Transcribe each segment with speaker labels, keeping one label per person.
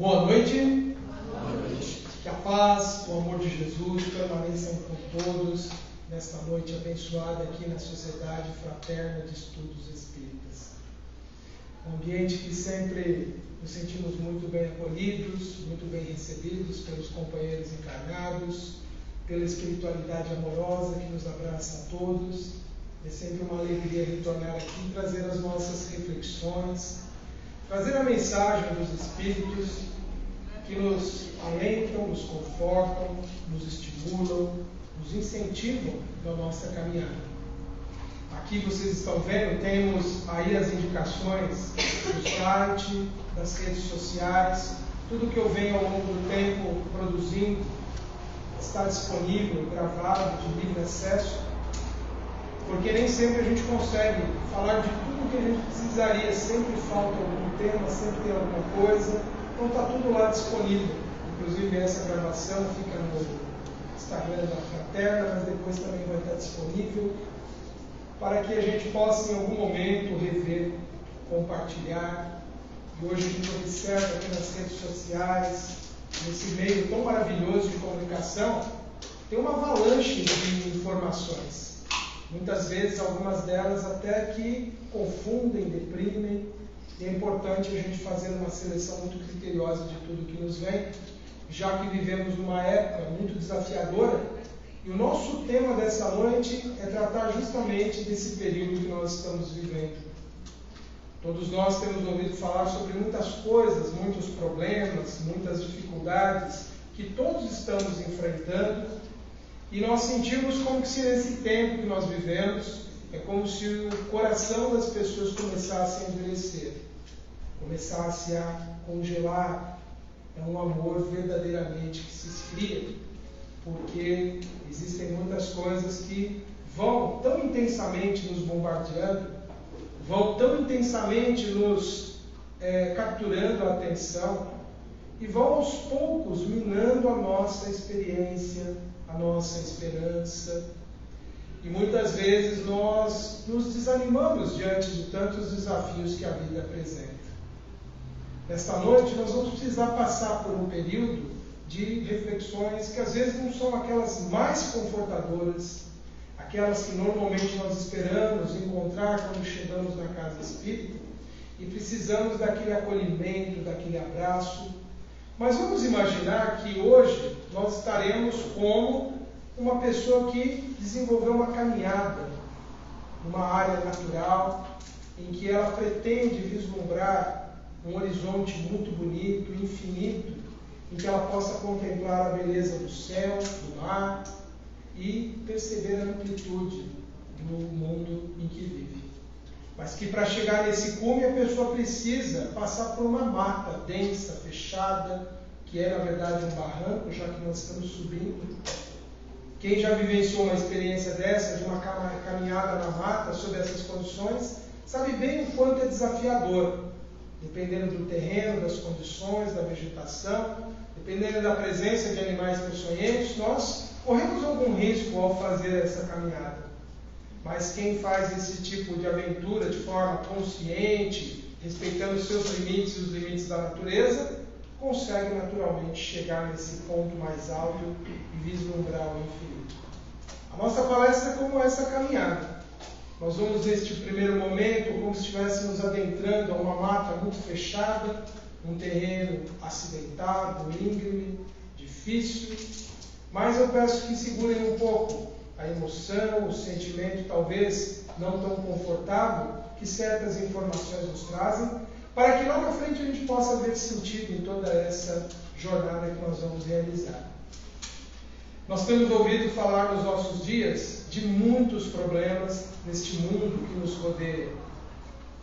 Speaker 1: Boa noite. Boa noite. Que a paz, o amor de Jesus permaneçam com todos nesta noite abençoada aqui na Sociedade Fraterna de Estudos Espíritas. Um ambiente que sempre nos sentimos muito bem acolhidos, muito bem recebidos pelos companheiros encarnados, pela espiritualidade amorosa que nos abraça a todos. É sempre uma alegria retornar aqui e trazer as nossas reflexões, trazer a mensagem dos Espíritos que nos alentam, nos confortam, nos estimulam, nos incentivam na nossa caminhada. Aqui vocês estão vendo, temos aí as indicações do site, das redes sociais, tudo que eu venho ao longo do tempo produzindo está disponível, gravado, de livre acesso, porque nem sempre a gente consegue falar de tudo que a gente precisaria, sempre falta algum tema, sempre tem alguma coisa, então está tudo lá disponível. Inclusive essa gravação fica no Instagram da Fraterna, mas depois também vai estar disponível, para que a gente possa em algum momento rever, compartilhar. E hoje a gente observa aqui nas redes sociais, nesse meio tão maravilhoso de comunicação, tem uma avalanche de informações. Muitas vezes, algumas delas até que confundem, deprimem, e é importante a gente fazer uma seleção muito criteriosa de tudo que nos vem, já que vivemos numa época muito desafiadora, e o nosso tema dessa noite é tratar justamente desse período que nós estamos vivendo. Todos nós temos ouvido falar sobre muitas coisas, muitos problemas, muitas dificuldades que todos estamos enfrentando, e nós sentimos como que se nesse tempo que nós vivemos, é como se o coração das pessoas começasse a endurecer, começasse a congelar. É um amor verdadeiramente que se esfria, porque existem muitas coisas que vão tão intensamente nos bombardeando, vão tão intensamente nos capturando a atenção, e vão aos poucos minando a nossa experiência, a nossa esperança, e muitas vezes nós nos desanimamos diante de tantos desafios que a vida apresenta. Nesta noite nós vamos precisar passar por um período de reflexões que às vezes não são aquelas mais confortadoras, aquelas que normalmente nós esperamos encontrar quando chegamos na casa espírita e precisamos daquele acolhimento, daquele abraço. Mas vamos imaginar que hoje nós estaremos como uma pessoa que desenvolveu uma caminhada numa área natural em que ela pretende vislumbrar um horizonte muito bonito, infinito, em que ela possa contemplar a beleza do céu, do mar e perceber a amplitude do mundo em que vive. Mas que para chegar nesse cume a pessoa precisa passar por uma mata densa, fechada, que é na verdade um barranco, já que nós estamos subindo. Quem já vivenciou uma experiência dessa, de uma caminhada na mata, sob essas condições, sabe bem o quanto é desafiador. Dependendo do terreno, das condições, da vegetação, dependendo da presença de animais peçonhentos, nós corremos algum risco ao fazer essa caminhada. Mas quem faz esse tipo de aventura de forma consciente, respeitando os seus limites e os limites da natureza, consegue naturalmente chegar nesse ponto mais alto e vislumbrar o infinito. A nossa palestra é como essa caminhada. Nós vamos neste primeiro momento como se estivéssemos adentrando a uma mata muito fechada, um terreno acidentado, íngreme, difícil, mas eu peço que segurem um pouco a emoção, o sentimento talvez não tão confortável que certas informações nos trazem, para que lá na frente a gente possa ver sentido em toda essa jornada que nós vamos realizar. Nós temos ouvido falar nos nossos dias de muitos problemas neste mundo que nos rodeia.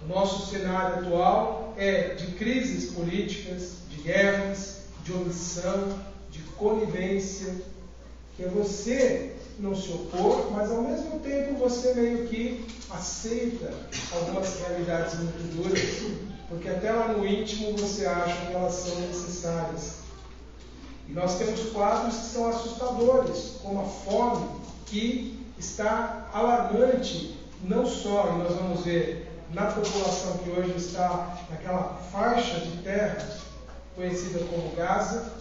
Speaker 1: O nosso cenário atual é de crises políticas, de guerras, de omissão, de conivência, que é você não se opor, mas ao mesmo tempo você meio que aceita algumas realidades muito duras, porque até lá no íntimo você acha que elas são necessárias. E nós temos quadros que são assustadores, como a fome, que está alarmante, não só, e nós vamos ver, na população que hoje está naquela faixa de terra conhecida como Gaza,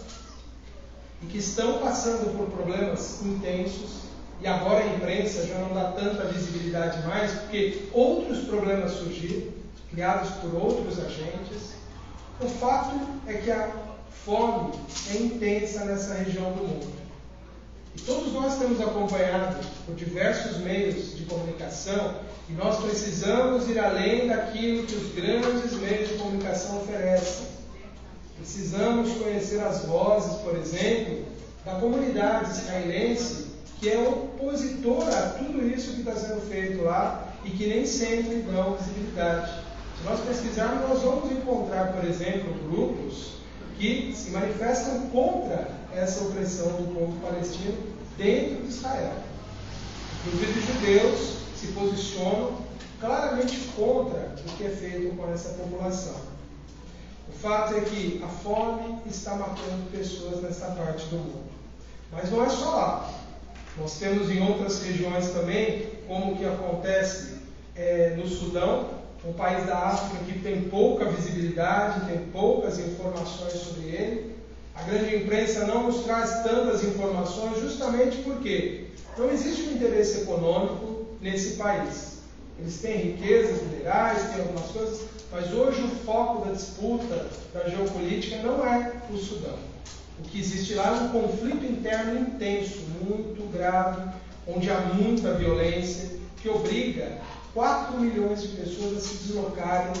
Speaker 1: e que estão passando por problemas intensos, e agora a imprensa já não dá tanta visibilidade mais, porque outros problemas surgiram, criados por outros agentes. O fato é que a fome é intensa nessa região do mundo. E todos nós temos acompanhado por diversos meios de comunicação, e nós precisamos ir além daquilo que os grandes meios de comunicação oferecem. Precisamos conhecer as vozes, por exemplo, da comunidade israelense, que é opositora a tudo isso que está sendo feito lá e que nem sempre dão visibilidade. Se nós pesquisarmos, nós vamos encontrar, por exemplo, grupos que se manifestam contra essa opressão do povo palestino dentro de Israel. Inclusive, judeus se posicionam claramente contra o que é feito com essa população. O fato é que a fome está matando pessoas nessa parte do mundo. Mas não é só lá. Nós temos em outras regiões também, como o que acontece no Sudão, um país da África que tem pouca visibilidade, tem poucas informações sobre ele. A grande imprensa não nos traz tantas informações justamente porque não existe um interesse econômico nesse país. Eles têm riquezas minerais, têm algumas coisas, mas hoje o foco da disputa, da geopolítica, não é o Sudão. O que existe lá é um conflito interno intenso, muito grave, onde há muita violência, que obriga 4 milhões de pessoas a se deslocarem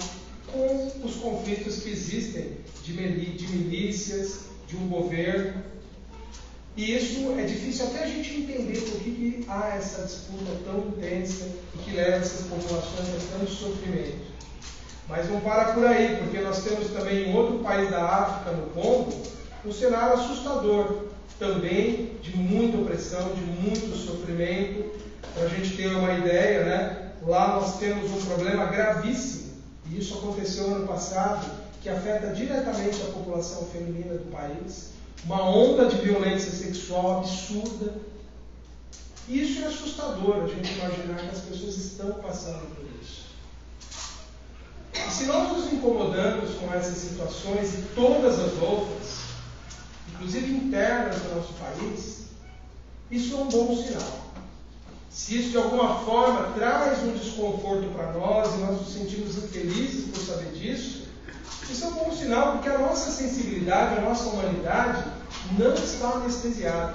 Speaker 1: com os conflitos que existem de milícias, de um governo. E isso é difícil até a gente entender por que há essa disputa tão intensa e que leva essas populações a tanto sofrimento. Mas não para por aí, porque nós temos também em outro país da África, no Congo, um cenário assustador, também de muita opressão, de muito sofrimento. Para a gente ter uma ideia, né? Lá nós temos um problema gravíssimo, e isso aconteceu no ano passado, que afeta diretamente a população feminina do país, uma onda de violência sexual absurda. E isso é assustador, a gente imaginar que as pessoas estão passando por isso. E se nós nos incomodamos com essas situações e todas as outras, inclusive internas do nosso país, isso é um bom sinal. Se isso de alguma forma traz um desconforto para nós e nós nos sentimos infelizes por saber disso, isso é um bom sinal, porque a nossa sensibilidade, a nossa humanidade não está anestesiada.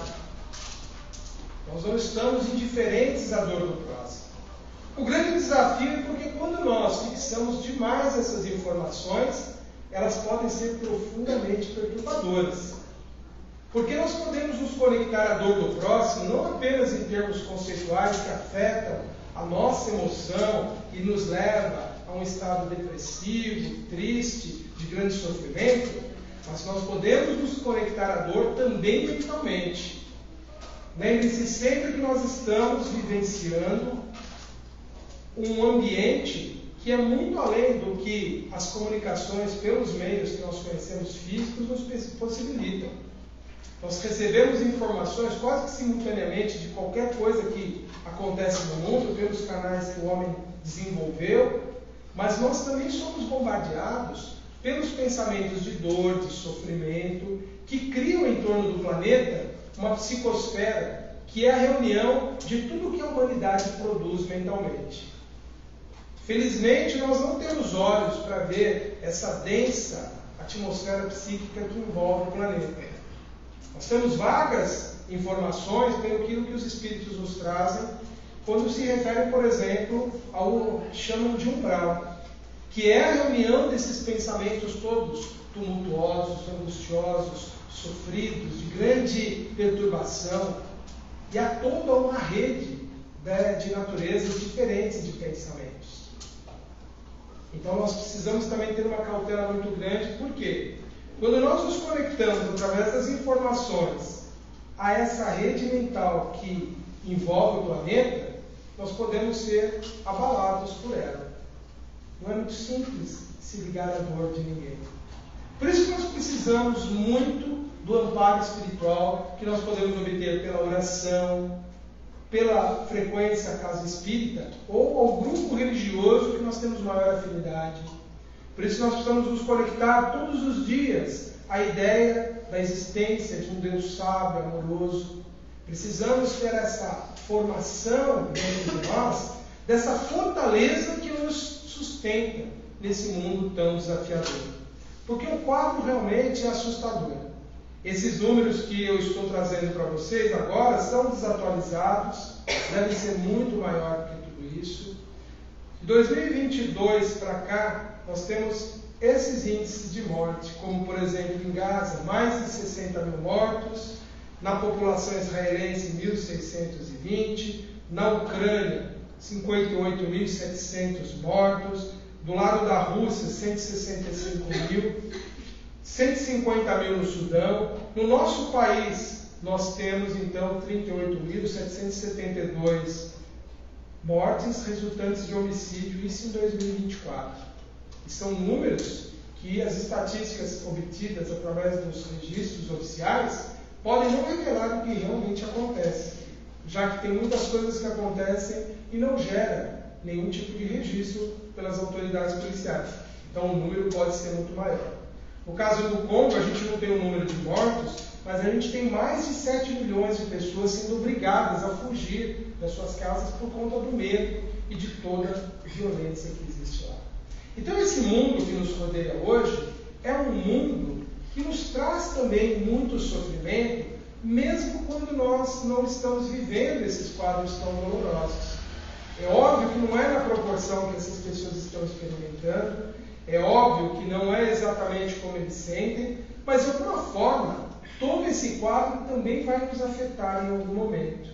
Speaker 1: Nós não estamos indiferentes à dor do próximo. O grande desafio é porque quando nós fixamos demais essas informações, elas podem ser profundamente perturbadoras. Porque nós podemos nos conectar à dor do próximo não apenas em termos conceituais que afetam a nossa emoção e nos leva a um estado depressivo, triste, de grande sofrimento, mas nós podemos nos conectar à dor também mentalmente. Lembre-se sempre que nós estamos vivenciando um ambiente que é muito além do que as comunicações pelos meios que nós conhecemos físicos nos possibilitam. Nós recebemos informações quase que simultaneamente de qualquer coisa que acontece no mundo, pelos canais que o homem desenvolveu, mas nós também somos bombardeados pelos pensamentos de dor, de sofrimento, que criam em torno do planeta uma psicosfera, que é a reunião de tudo que a humanidade produz mentalmente. Felizmente, nós não temos olhos para ver essa densa atmosfera psíquica que envolve o planeta. Nós temos vagas informações pelo que os espíritos nos trazem quando se refere, por exemplo, ao que chamam de umbral, que é a reunião desses pensamentos todos tumultuosos, angustiosos, sofridos, de grande perturbação, e há toda uma rede de naturezas diferentes de pensamentos. Então nós precisamos também ter uma cautela muito grande, por quê? Quando nós nos conectamos através das informações a essa rede mental que envolve o planeta, nós podemos ser abalados por ela. Não é muito simples se ligar à dor de ninguém. Por isso que nós precisamos muito do amparo espiritual que nós podemos obter pela oração, pela frequência à casa espírita ou ao grupo religioso que nós temos maior afinidade. Por isso nós precisamos nos conectar todos os dias a ideia da existência de um Deus sábio, amoroso. Precisamos ter essa formação dentro de nós, dessa fortaleza que nos sustenta nesse mundo tão desafiador. Porque o quadro realmente é assustador. Esses números que eu estou trazendo para vocês agora são desatualizados, devem ser muito maior do que tudo isso. De 2022 para cá, nós temos esses índices de morte, como por exemplo em Gaza, mais de 60 mil mortos, na população israelense 1.620, na Ucrânia 58.700 mortos, do lado da Rússia 165 mil, 150 mil no Sudão. No nosso país nós temos então 38.772 mortes resultantes de homicídio, isso em 2024. E são números que as estatísticas obtidas através dos registros oficiais podem não revelar o que realmente acontece, já que tem muitas coisas que acontecem e não gera nenhum tipo de registro pelas autoridades policiais. Então o número pode ser muito maior. No caso do Congo, a gente não tem o número de mortos, mas a gente tem mais de 7 milhões de pessoas sendo obrigadas a fugir das suas casas por conta do medo e de toda a violência que existe lá. Então esse mundo que nos rodeia hoje é um mundo que nos traz também muito sofrimento, mesmo quando nós não estamos vivendo esses quadros tão dolorosos. É óbvio que não é na proporção que essas pessoas estão experimentando, é óbvio que não é exatamente como eles sentem, mas de alguma forma, todo esse quadro também vai nos afetar em algum momento.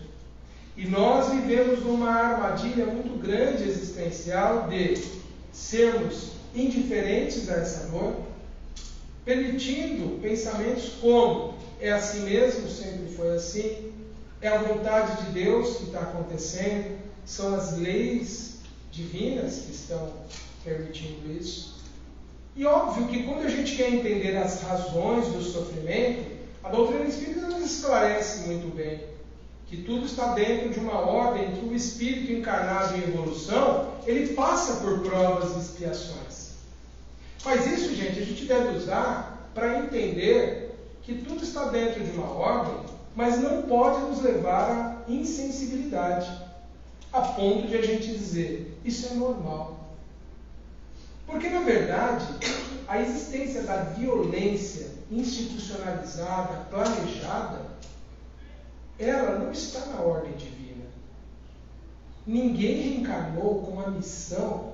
Speaker 1: E nós vivemos numa armadilha muito grande existencial de sermos indiferentes a essa dor, permitindo pensamentos como é assim mesmo, sempre foi assim, é a vontade de Deus que está acontecendo, são as leis divinas que estão permitindo isso. E óbvio que quando a gente quer entender as razões do sofrimento, a doutrina espírita nos esclarece muito bem que tudo está dentro de uma ordem que o espírito encarnado em evolução, ele passa por provas e expiações. Mas isso, gente, a gente deve usar para entender que tudo está dentro de uma ordem, mas não pode nos levar à insensibilidade, a ponto de a gente dizer, isso é normal. Porque, na verdade, a existência da violência institucionalizada, planejada, ela não está na ordem divina. Ninguém reencarnou com a missão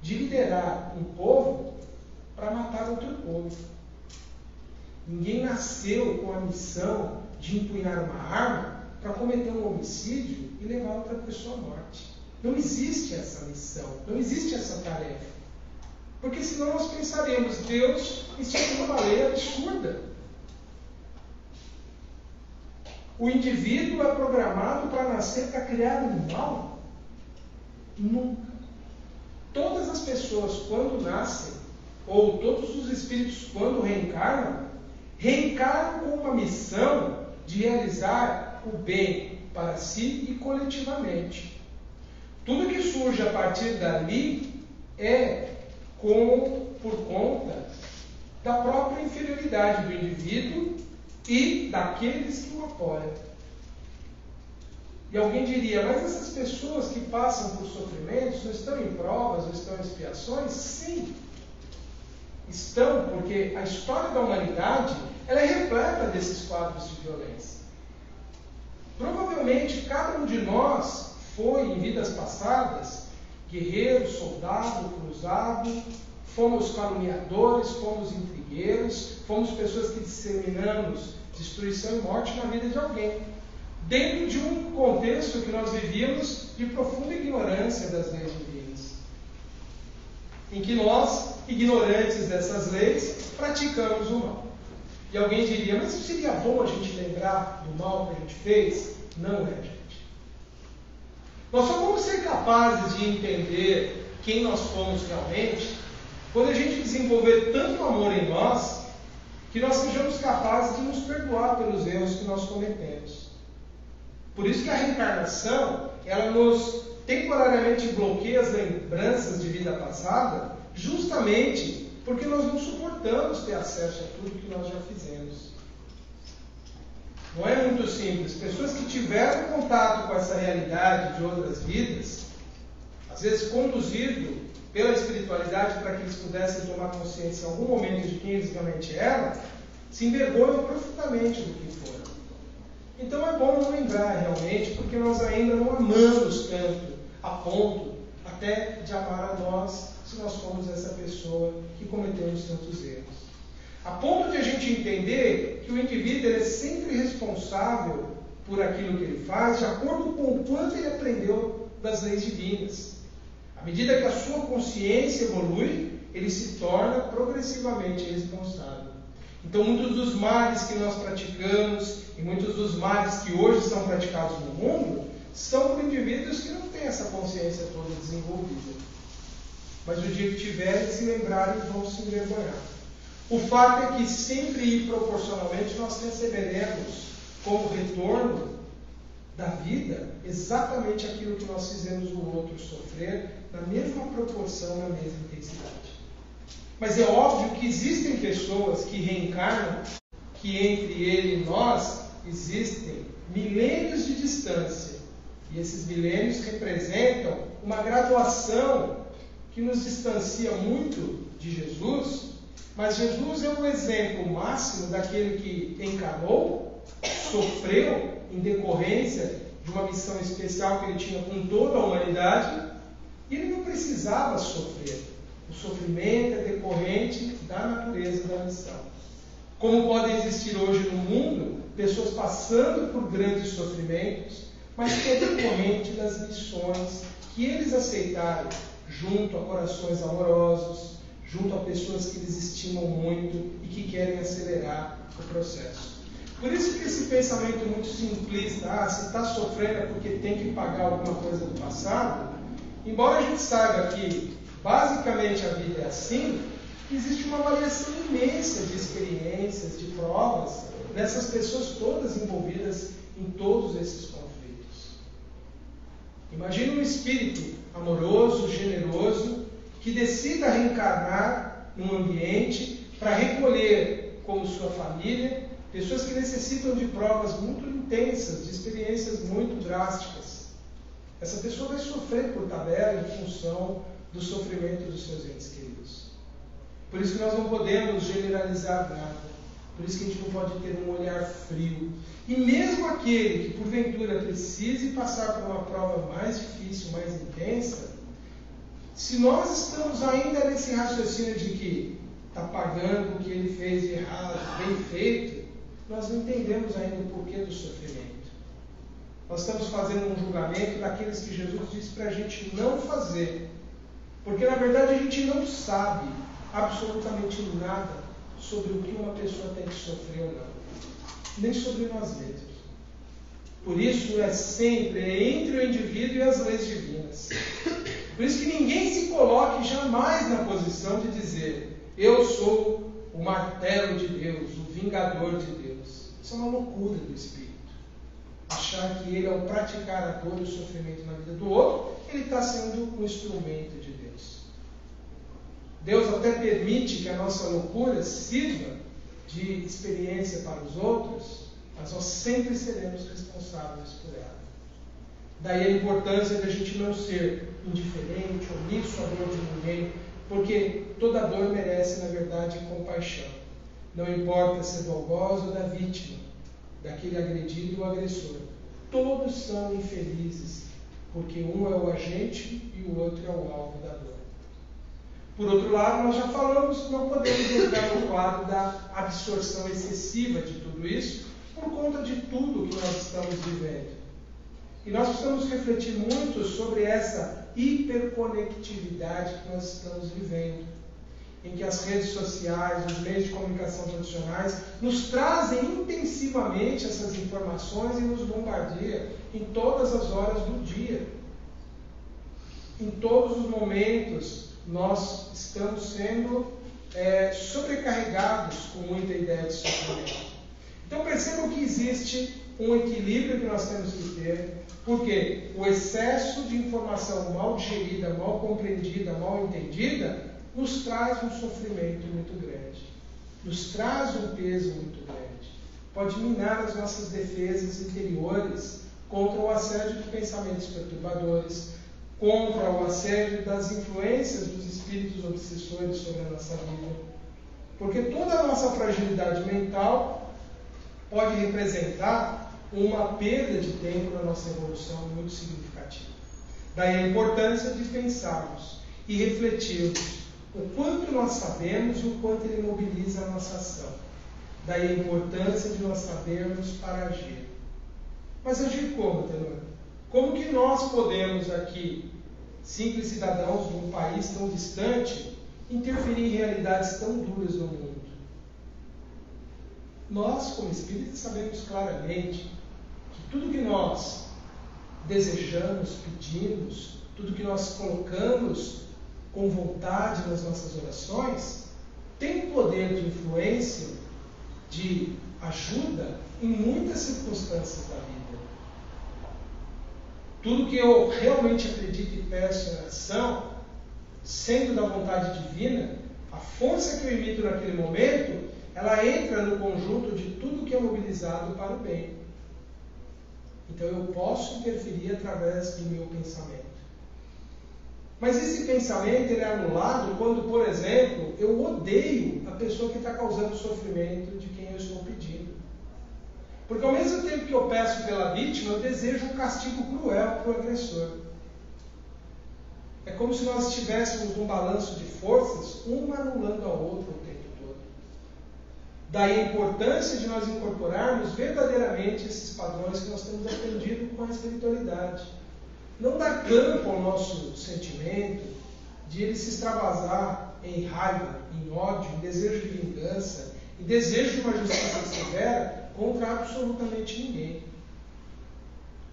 Speaker 1: de liderar um povo para matar outro povo. Ninguém nasceu com a missão de empunhar uma arma para cometer um homicídio e levar outra pessoa à morte. Não existe essa missão, não existe essa tarefa. Porque senão nós pensaríamos, Deus, isso é uma lei absurda. O indivíduo é programado para nascer, para criar um mal? Nunca. Todas as pessoas, quando nascem, ou todos os espíritos, quando reencarnam com uma missão de realizar o bem para si e coletivamente. Tudo que surge a partir dali é por conta da própria inferioridade do indivíduo e daqueles que o apoiam. E alguém diria, mas essas pessoas que passam por sofrimentos não estão em provas, não estão em expiações? Sim, estão, porque a história da humanidade ela é repleta desses quadros de violência. Provavelmente cada um de nós foi, em vidas passadas, guerreiro, soldado, cruzado, fomos caluniadores, fomos intrigueiros, fomos pessoas que disseminamos destruição e morte na vida de alguém, dentro de um contexto que nós vivíamos de profunda ignorância das leis divinas, em que nós, ignorantes dessas leis, praticamos o mal. E alguém diria, mas seria bom a gente lembrar do mal que a gente fez? Não é, gente. Nós só vamos ser capazes de entender quem nós fomos realmente quando a gente desenvolver tanto amor em nós que nós sejamos capazes de nos perdoar pelos erros que nós cometemos. Por isso que a reencarnação, ela nos temporariamente bloqueia as lembranças de vida passada, justamente porque nós não suportamos ter acesso a tudo que nós já fizemos. Não é muito simples. Pessoas que tiveram contato com essa realidade de outras vidas, às vezes conduzido pela espiritualidade para que eles pudessem tomar consciência em algum momento de quem eles realmente eram, se envergonham profundamente do que foram. Então é bom não lembrar realmente, porque nós ainda não amamos tanto, a ponto até de amar a nós, se nós formos essa pessoa que cometemos tantos erros. A ponto de a gente entender que o indivíduo é sempre responsável por aquilo que ele faz, de acordo com o quanto ele aprendeu das leis divinas. À medida que a sua consciência evolui, ele se torna progressivamente responsável. Então, muitos dos males que nós praticamos e muitos dos males que hoje são praticados no mundo são por indivíduos que não têm essa consciência toda desenvolvida. Mas o dia que tiverem, se lembrarem, vão se envergonhar. O fato é que sempre e proporcionalmente nós receberemos como retorno da vida exatamente aquilo que nós fizemos o outro sofrer, na mesma proporção, na mesma intensidade. Mas é óbvio que existem pessoas que reencarnam, que entre ele e nós existem milênios de distância. E esses milênios representam uma graduação que nos distancia muito de Jesus, mas Jesus é o exemplo máximo daquele que encarnou, sofreu em decorrência de uma missão especial que ele tinha com toda a humanidade, e ele não precisava sofrer. O sofrimento é decorrente da natureza da missão. Como podem existir hoje no mundo pessoas passando por grandes sofrimentos, mas que é decorrente das missões que eles aceitaram junto a corações amorosos, junto a pessoas que eles estimam muito e que querem acelerar o processo. Por isso que esse pensamento muito simplista, se está sofrendo é porque tem que pagar alguma coisa do passado, embora a gente saiba que basicamente a vida é assim, existe uma variação imensa de experiências, de provas, dessas pessoas todas envolvidas em todos esses conflitos. Imagine um espírito amoroso, generoso, que decida reencarnar num ambiente para recolher como sua família pessoas que necessitam de provas muito intensas, de experiências muito drásticas. Essa pessoa vai sofrer por tabela em função do sofrimento dos seus entes queridos. Por isso que nós não podemos generalizar nada. Por isso que a gente não pode ter um olhar frio. E mesmo aquele que porventura precise passar por uma prova mais difícil, mais intensa, se nós estamos ainda nesse raciocínio de que está pagando o que ele fez de errado, bem feito, nós não entendemos ainda o porquê do sofrimento. Nós estamos fazendo um julgamento daqueles que Jesus disse para a gente não fazer. Porque na verdade a gente não sabe absolutamente nada sobre o que uma pessoa tem que sofrer ou não. Nem sobre nós mesmos. Por isso é sempre entre o indivíduo e as leis divinas. Por isso que ninguém se coloque jamais na posição de dizer: eu sou o martelo de Deus, o vingador de Deus. Isso é uma loucura do espírito. Achar que ele, ao praticar a dor e o sofrimento na vida do outro, ele está sendo um instrumento de Deus. Deus até permite que a nossa loucura sirva de experiência para os outros, mas nós sempre seremos responsáveis por ela. Daí a importância de a gente não ser indiferente, omisso à dor de ninguém, porque toda dor merece, na verdade, compaixão. Não importa se é do algoz ou da vítima, daquele agredido ou agressor. Todos são infelizes, porque um é o agente e o outro é o alvo da dor. Por outro lado, nós já falamos, não podemos entrar no quadro da absorção excessiva de tudo isso, por conta de tudo que nós estamos vivendo. E nós precisamos refletir muito sobre essa hiperconectividade que nós estamos vivendo, em que as redes sociais, os meios de comunicação tradicionais nos trazem intensivamente essas informações e nos bombardeiam em todas as horas do dia. Em todos os momentos nós estamos sendo sobrecarregados com muita ideia de sofrimento. Então percebam que existe um equilíbrio que nós temos que ter, porque o excesso de informação mal digerida, mal compreendida, mal entendida, nos traz um sofrimento muito grande, nos traz um peso muito grande. Pode minar as nossas defesas interiores contra o assédio de pensamentos perturbadores, contra o assédio das influências dos espíritos obsessores sobre a nossa vida. Porque toda a nossa fragilidade mental pode representar uma perda de tempo na nossa evolução muito significativa. Daí a importância de pensarmos e refletirmos o quanto nós sabemos e o quanto ele mobiliza a nossa ação. Daí a importância de nós sabermos para agir. Mas agir como, Tenor? Como que nós podemos aqui, simples cidadãos de um país tão distante, interferir em realidades tão duras no mundo? Nós, como espíritas, sabemos claramente que tudo que nós desejamos, pedimos, tudo que nós colocamos com vontade nas nossas orações, tem poder de influência, de ajuda em muitas circunstâncias da vida. Tudo que eu realmente acredito e peço em oração, sendo da vontade divina, a força que eu emito naquele momento, ela entra no conjunto de tudo que é mobilizado para o bem. Então eu posso interferir através do meu pensamento. Mas esse pensamento ele é anulado quando, por exemplo, eu odeio a pessoa que está causando sofrimento de quem eu estou pedindo. Porque ao mesmo tempo que eu peço pela vítima, eu desejo um castigo cruel para o agressor. É como se nós estivéssemos num balanço de forças, uma anulando a outra o tempo todo. Daí a importância de nós incorporarmos verdadeiramente esses padrões que nós temos aprendido com a espiritualidade. Não dar campo ao nosso sentimento de ele se extravasar em raiva, em ódio, em desejo de vingança, em desejo de uma justiça severa contra absolutamente ninguém.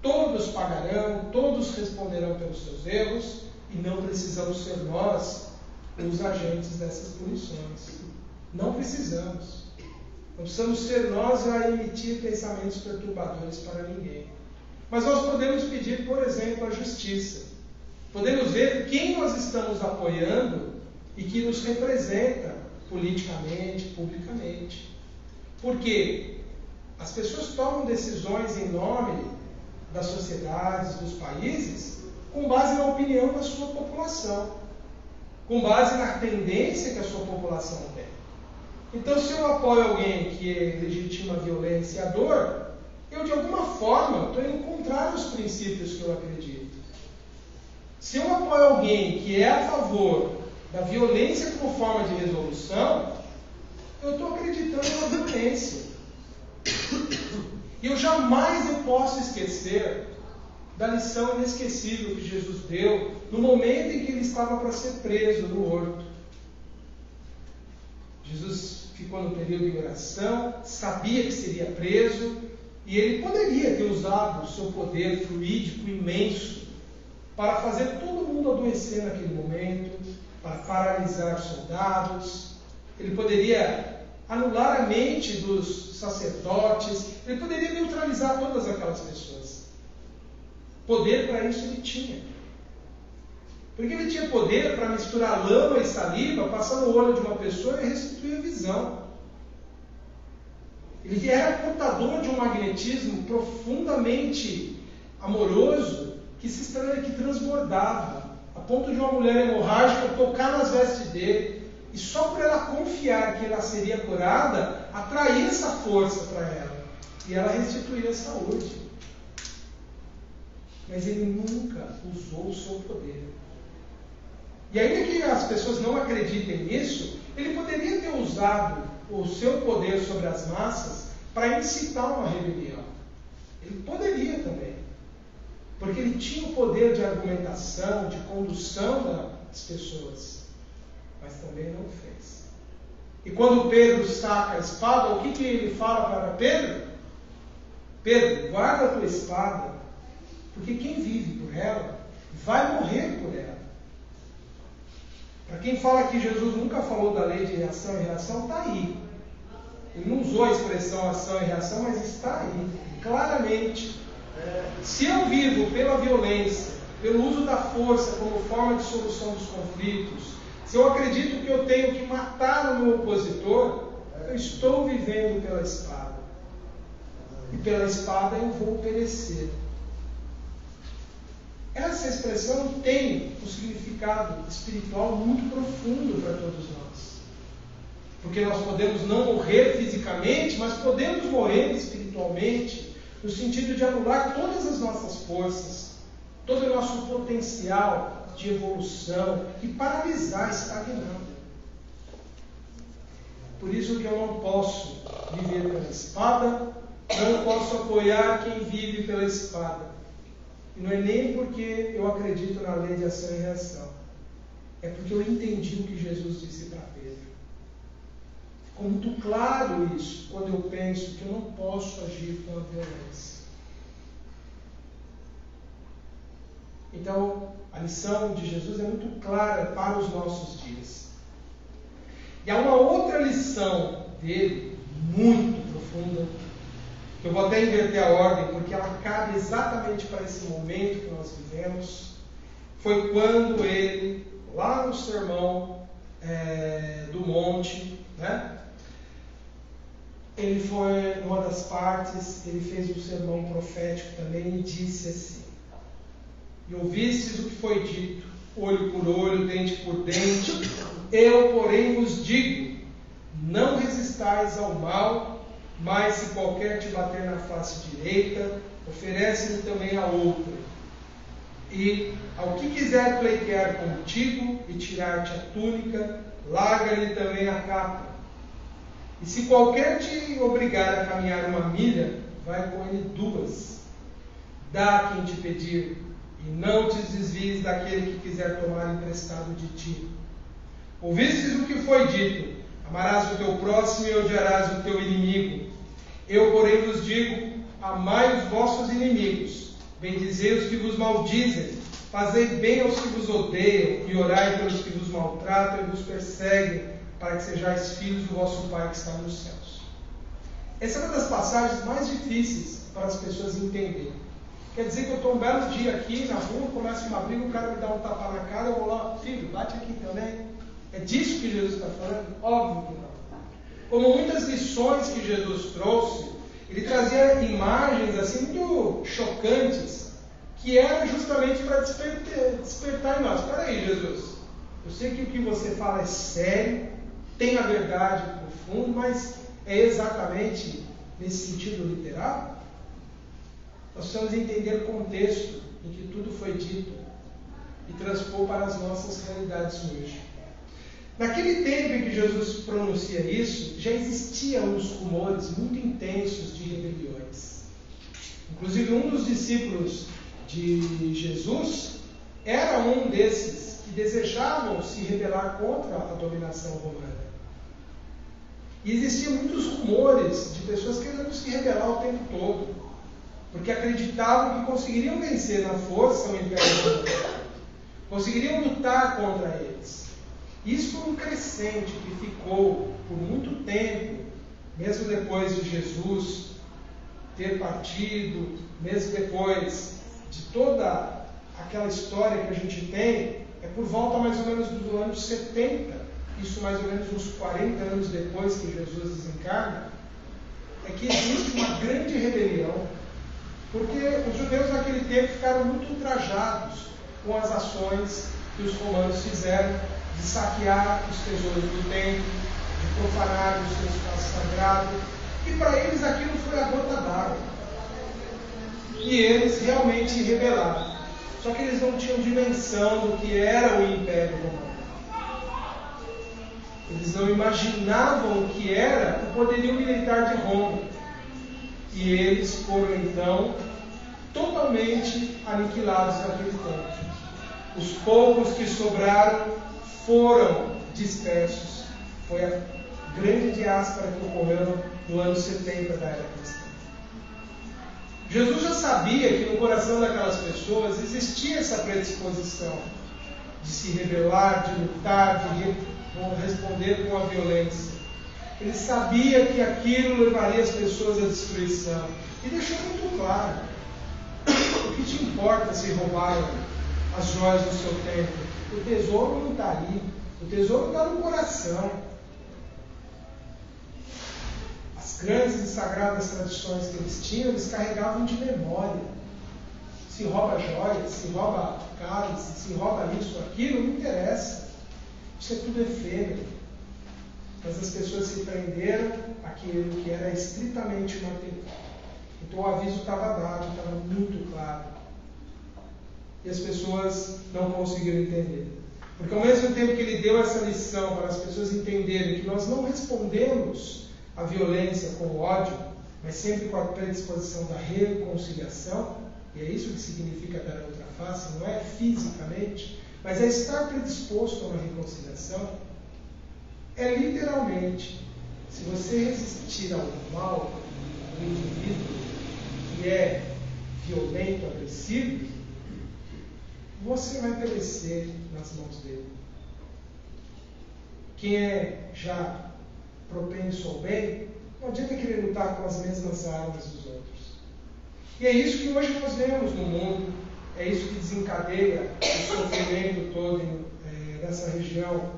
Speaker 1: Todos pagarão, todos responderão pelos seus erros e não precisamos ser nós os agentes dessas punições. Não precisamos. Não precisamos ser nós a emitir pensamentos perturbadores para ninguém. Mas nós podemos pedir, por exemplo, a justiça. Podemos ver quem nós estamos apoiando e que nos representa politicamente, publicamente. Porque as pessoas tomam decisões em nome das sociedades, dos países, com base na opinião da sua população, com base na tendência que a sua população tem. Então, se eu apoio alguém que legitima a violência e a dor, eu, de alguma forma, estou indo contrário aos princípios que eu acredito. Se eu apoio alguém que é a favor da violência como forma de resolução, eu estou acreditando na violência. E eu jamais posso esquecer da lição inesquecível que Jesus deu no momento em que ele estava para ser preso no horto. Jesus ficou no período de oração, sabia que seria preso, e ele poderia ter usado o seu poder fluídico imenso para fazer todo mundo adoecer naquele momento, para paralisar soldados. Ele poderia anular a mente dos sacerdotes, ele poderia neutralizar todas aquelas pessoas. Poder para isso ele tinha. Porque ele tinha poder para misturar lama e saliva, passar no olho de uma pessoa e restituir a visão. Ele era portador de um magnetismo profundamente amoroso que transbordava, a ponto de uma mulher hemorrágica tocar nas vestes dele, e só por ela confiar que ela seria curada, atrair essa força para ela, e ela restituir a saúde. Mas ele nunca usou o seu poder. E ainda que as pessoas não acreditem nisso, ele poderia ter usado o seu poder sobre as massas para incitar uma rebelião. Ele poderia também. Porque ele tinha o poder de argumentação, de condução das pessoas. Mas também não fez. E quando Pedro saca a espada, o que ele fala para Pedro? Pedro, guarda a tua espada, porque quem vive por ela, vai morrer por ela. Para quem fala que Jesus nunca falou da lei de ação e reação, está aí. Ele não usou a expressão ação e reação, mas está aí, claramente. Se eu vivo pela violência, pelo uso da força como forma de solução dos conflitos, se eu acredito que eu tenho que matar o meu opositor, eu estou vivendo pela espada. E pela espada eu vou perecer. Essa expressão tem um significado espiritual muito profundo para todos nós. Porque nós podemos não morrer fisicamente, mas podemos morrer espiritualmente, no sentido de anular todas as nossas forças, todo o nosso potencial de evolução e paralisar, estagnando. Por isso que eu não posso viver pela espada, não posso apoiar quem vive pela espada. E não é nem porque eu acredito na lei de ação e reação. É porque eu entendi o que Jesus disse para Pedro. Ficou muito claro isso quando eu penso que eu não posso agir com a violência. Então, a lição de Jesus é muito clara para os nossos dias. E há uma outra lição dele, muito profunda, que eu vou até inverter a ordem, porque ela cabe exatamente para esse momento que nós vivemos. Foi quando ele, lá no sermão do monte, né? Ele foi, numa das partes, ele fez um sermão profético também e disse assim: e ouvistes o que foi dito, olho por olho, dente por dente, eu, porém, vos digo, não resistais ao mal, mas se qualquer te bater na face direita, oferece-lhe também a outra. E ao que quiser pleitear contigo e tirar-te a túnica, larga-lhe também a capa. E se qualquer te obrigar a caminhar 1 milha, vai com ele 2. Dá a quem te pedir, e não te desvies daquele que quiser tomar emprestado de ti. Ouvistes o que foi dito: amarás o teu próximo e odiarás o teu inimigo. Eu, porém, vos digo: amai os vossos inimigos, bendizei os que vos maldizem, fazei bem aos que vos odeiam, e orai pelos que vos maltratam e vos perseguem, para que sejais filhos do vosso Pai que está nos céus. Essa é uma das passagens mais difíceis para as pessoas entenderem. Quer dizer que eu estou um belo dia aqui na rua, começa uma briga, o cara me dá um tapa na cara, eu vou lá: filho, bate aqui também. É disso que Jesus está falando? Óbvio que não. Como muitas lições que Jesus trouxe, ele trazia imagens assim muito chocantes, que era justamente para despertar em nós. Espera aí, Jesus, eu sei que o que você fala é sério, tem a verdade profunda, mas é exatamente nesse sentido literal? Nós precisamos entender o contexto em que tudo foi dito e transpor para as nossas realidades hoje. Naquele tempo em que Jesus pronuncia isso, já existiam uns rumores muito intensos de rebeliões. Inclusive, um dos discípulos de Jesus era um desses que desejavam se rebelar contra a dominação romana. E existiam muitos rumores de pessoas querendo se rebelar o tempo todo, porque acreditavam que conseguiriam vencer na força o Império Romano, conseguiriam lutar contra eles. Isso foi um crescente que ficou por muito tempo, mesmo depois de Jesus ter partido, mesmo depois de toda aquela história que a gente tem, é por volta mais ou menos dos anos 70, isso mais ou menos uns 40 anos depois que Jesus desencarna, é que existe uma grande rebelião, porque os judeus naquele tempo ficaram muito ultrajados com as ações que os romanos fizeram de saquear os tesouros do templo, de profanar os seus espaços sagrados, e para eles aquilo foi a gota d'água. E eles realmente se rebelaram. Só que eles não tinham dimensão do que era o Império Romano. Eles não imaginavam o que era o poderio militar de Roma. E eles foram então totalmente aniquilados naquele tempo. Os poucos que sobraram foram dispersos. Foi a grande diáspora que ocorreu no ano 70 da era cristã. Jesus já sabia que no coração daquelas pessoas existia essa predisposição de se rebelar, de lutar, de responder com a violência. Ele sabia que aquilo levaria as pessoas à destruição. E deixou muito claro: o que te importa se roubaram as joias do seu templo? O tesouro não está ali. O tesouro está no coração. As grandes e sagradas tradições que eles tinham, eles carregavam de memória. Se rouba joia, se rouba cálice, se rouba isso, aquilo, não interessa. Isso é tudo efêmero. Mas as pessoas se prenderam àquilo que era estritamente material. Então o aviso estava dado, estava muito claro. E as pessoas não conseguiram entender. Porque ao mesmo tempo que ele deu essa lição para as pessoas entenderem que nós não respondemos à violência com o ódio, mas sempre com a predisposição da reconciliação, e é isso que significa dar a outra face, não é fisicamente, mas é estar predisposto a uma reconciliação, é literalmente, se você resistir ao mal do indivíduo que é violento, agressivo, você vai perecer nas mãos dele. Quem é já propenso ao bem, não adianta querer lutar com as mesmas armas dos outros. E é isso que hoje nós vemos no mundo, é isso que desencadeia o sofrimento todo nessa região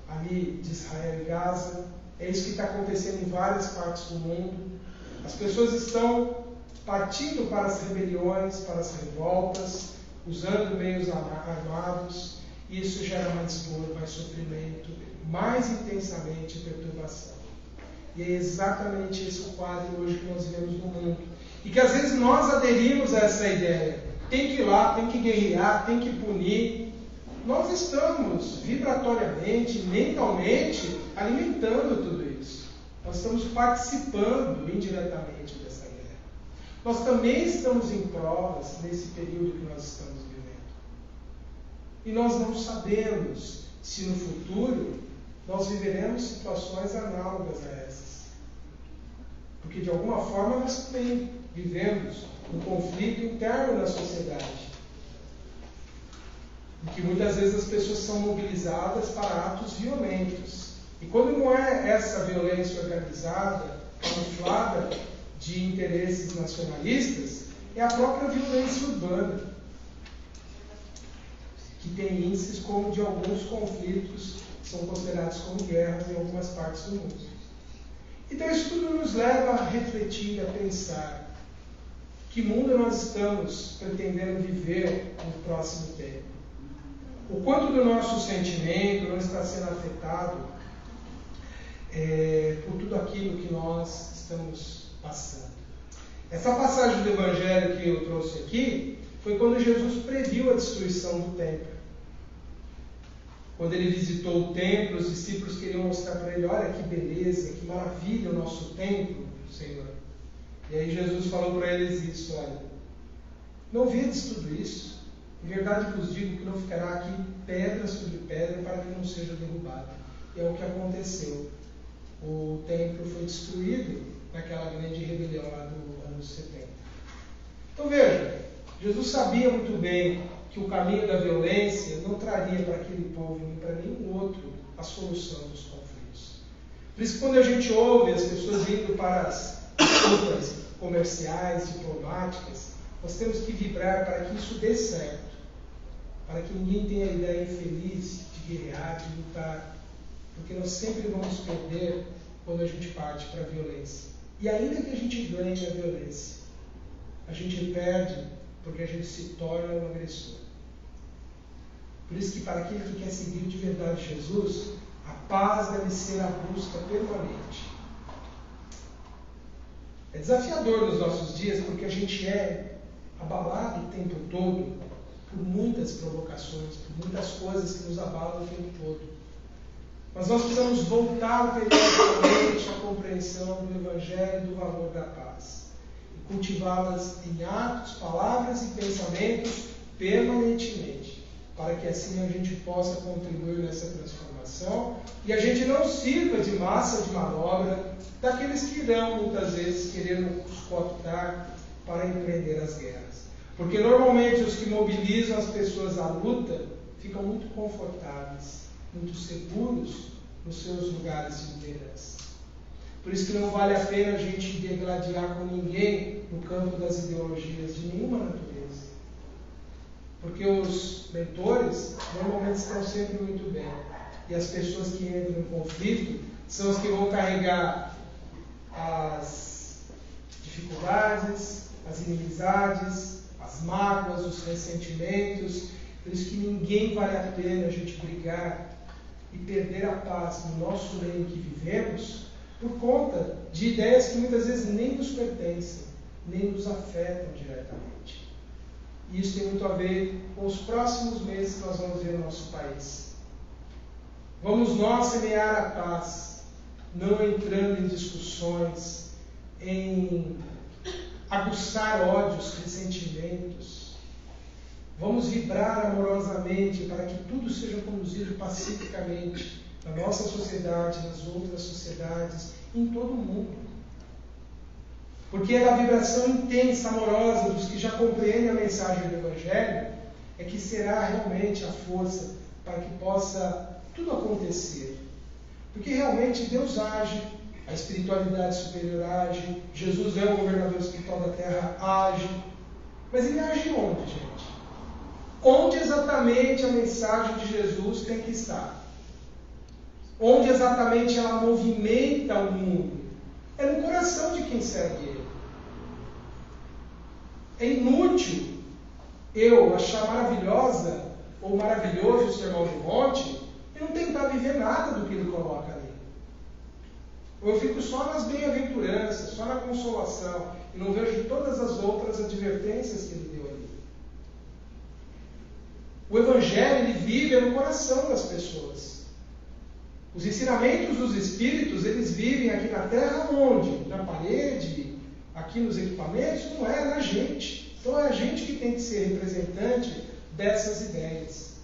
Speaker 1: ali de Israel e Gaza, é isso que está acontecendo em várias partes do mundo. As pessoas estão partindo para as rebeliões, para as revoltas, usando meios armados, e isso gera mais dor, mais sofrimento, mais intensamente perturbação. E é exatamente esse o quadro hoje que nós vemos no mundo. E que às vezes nós aderimos a essa ideia. Tem que ir lá, tem que guerrear, tem que punir. Nós estamos vibratoriamente, mentalmente, alimentando tudo isso. Nós estamos participando indiretamente dessa guerra. Nós também estamos em provas nesse período que nós estamos vivendo. E nós não sabemos se no futuro nós viveremos situações análogas a essas. Porque de alguma forma nós também vivemos um conflito interno na sociedade. Em que muitas vezes as pessoas são mobilizadas para atos violentos. E quando não é essa violência organizada, camuflada de interesses nacionalistas, é a própria violência urbana, que tem índices como de alguns conflitos que são considerados como guerras em algumas partes do mundo. Então isso tudo nos leva a refletir, a pensar que mundo nós estamos pretendendo viver no próximo tempo. O quanto do nosso sentimento não está sendo afetado por tudo aquilo que nós estamos passando. Essa passagem do Evangelho que eu trouxe aqui foi quando Jesus previu a destruição do templo. Quando ele visitou o templo, os discípulos queriam mostrar para ele: olha que beleza, que maravilha o nosso templo, Senhor. E aí Jesus falou para eles isso: olha, não vedes tudo isso? Em verdade vos digo que não ficará aqui pedra sobre pedra para que não seja derrubada. E é o que aconteceu. O templo foi destruído naquela grande rebelião lá do ano 70. Então veja, Jesus sabia muito bem que o caminho da violência não traria para aquele povo nem para nenhum outro a solução dos conflitos. Por isso, quando a gente ouve as pessoas indo para as lutas comerciais, diplomáticas, nós temos que vibrar para que isso dê certo, para que ninguém tenha a ideia infeliz de guerrear, de lutar, porque nós sempre vamos perder quando a gente parte para a violência. E ainda que a gente ganhe a violência, a gente perde porque a gente se torna um agressor. Por isso que para aquele que quer seguir de verdade Jesus, a paz deve ser a busca permanente. É desafiador nos nossos dias porque a gente é abalado o tempo todo por muitas provocações, por muitas coisas que nos abalam o tempo todo. Mas nós precisamos voltar periodicamente à compreensão do Evangelho e do valor da paz. E cultivá-las em atos, palavras e pensamentos permanentemente, para que assim a gente possa contribuir nessa transformação e a gente não sirva de massa de manobra daqueles que irão muitas vezes querer nos cooptar para empreender as guerras. Porque normalmente os que mobilizam as pessoas à luta ficam muito confortáveis, muito seguros nos seus lugares de liderança. Por isso que não vale a pena a gente degladiar com ninguém no campo das ideologias de nenhuma natureza. Porque os mentores normalmente estão sempre muito bem. e as pessoas que entram em conflito são as que vão carregar as dificuldades, as inimizades, as mágoas, os ressentimentos. Por isso que ninguém vale a pena a gente brigar e perder a paz no nosso reino que vivemos por conta de ideias que muitas vezes nem nos pertencem, nem nos afetam diretamente. E isso tem muito a ver com os próximos meses que nós vamos ver no nosso país. Vamos nós semear a paz, não entrando em discussões, em aguçar ódios, ressentimentos. Vamos vibrar amorosamente para que tudo seja conduzido pacificamente na nossa sociedade, nas outras sociedades, em todo o mundo. Porque é da vibração intensa, amorosa dos que já compreendem a mensagem do Evangelho é que será realmente a força para que possa tudo acontecer. Porque realmente Deus age, a espiritualidade superior age, Jesus é o governador espiritual da terra, age. Mas ele age onde, gente? Onde exatamente a mensagem de Jesus tem que estar? Onde exatamente ela movimenta o mundo? É no coração de quem segue ele. É inútil eu achar maravilhosa ou maravilhoso o Sermão do Monte e não tentar viver nada do que ele coloca ali. Ou eu fico só nas bem-aventuranças, só na consolação, e não vejo todas as outras advertências que ele deu ali. O Evangelho, ele vive no coração das pessoas. Os ensinamentos dos Espíritos, eles vivem aqui na Terra onde? Na parede, aqui nos equipamentos? Não é na gente. Então é a gente que tem que ser representante dessas ideias.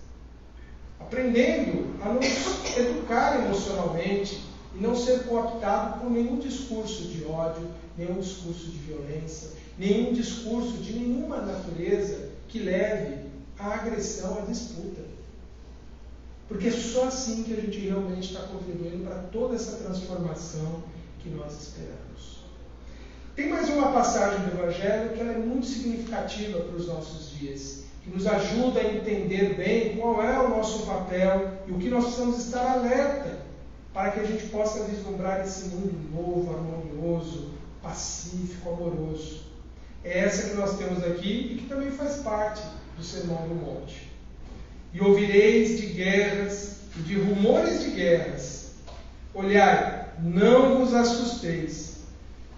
Speaker 1: Aprendendo a nos educar emocionalmente e não ser cooptado por nenhum discurso de ódio, nenhum discurso de violência, nenhum discurso de nenhuma natureza que leve à agressão, à disputa. Porque é só assim que a gente realmente está contribuindo para toda essa transformação que nós esperamos. Tem mais uma passagem do Evangelho que ela é muito significativa para os nossos dias, que nos ajuda a entender bem qual é o nosso papel e o que nós precisamos estar alerta para que a gente possa vislumbrar esse mundo novo, harmonioso, pacífico, amoroso. É essa que nós temos aqui e que também faz parte do Sermão do Monte. E ouvireis de guerras e de rumores de guerras. Olhai, não vos assusteis,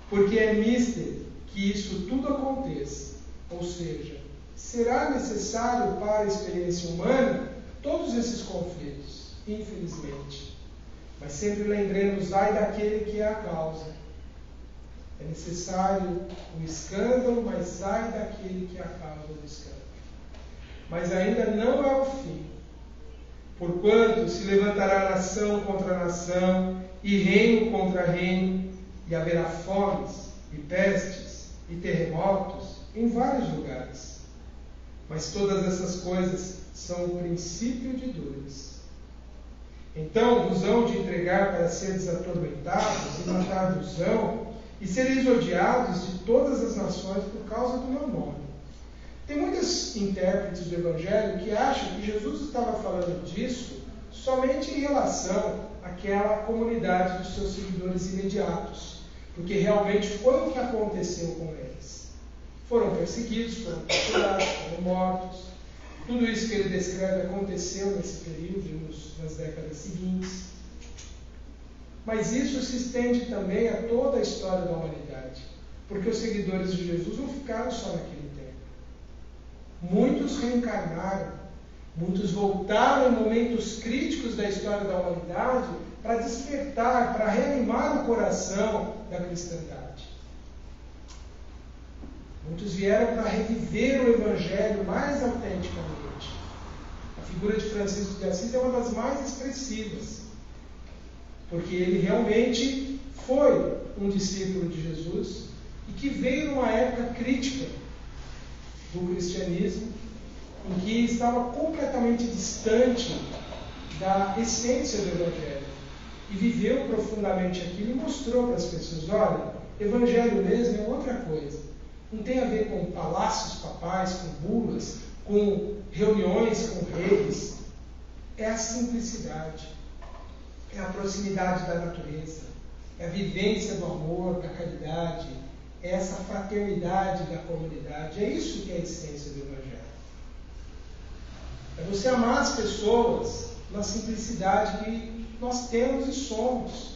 Speaker 1: porque é mister que isso tudo aconteça. Ou seja, será necessário para a experiência humana todos esses conflitos, infelizmente. Mas sempre lembremos, ai daquele que é a causa. É necessário um escândalo, mas ai daquele que é a causa do escândalo. Mas ainda não é o fim. Porquanto se levantará nação contra nação, e reino contra reino, e haverá fomes, e pestes, e terremotos em vários lugares. Mas todas essas coisas são o princípio de dores. Então vos hão de entregar para seres atormentados, e matar-vos-ão, e sereis odiados de todas as nações por causa do meu nome. Tem muitos intérpretes do Evangelho que acham que Jesus estava falando disso somente em relação àquela comunidade dos seus seguidores imediatos, porque realmente foi o que aconteceu com eles. Foram perseguidos, foram torturados, foram mortos. Tudo isso que ele descreve aconteceu nesse período e nas décadas seguintes. Mas isso se estende também a toda a história da humanidade, porque os seguidores de Jesus não ficaram só naquele tempo. Muitos reencarnaram, muitos voltaram em momentos críticos da história da humanidade para despertar, para reanimar o coração da cristandade. Muitos vieram para reviver o Evangelho mais autenticamente. A figura de Francisco de Assis é uma das mais expressivas, porque ele realmente foi um discípulo de Jesus e que veio numa época crítica do cristianismo, em que estava completamente distante da essência do Evangelho. E viveu profundamente aquilo e mostrou para as pessoas, olha, Evangelho mesmo é outra coisa. Não tem a ver com palácios papais, com bulas, com reuniões com reis. É a simplicidade, é a proximidade da natureza, é a vivência do amor, da caridade, é essa fraternidade da comunidade. É isso que é a essência do Evangelho. É você amar as pessoas na simplicidade que nós temos e somos.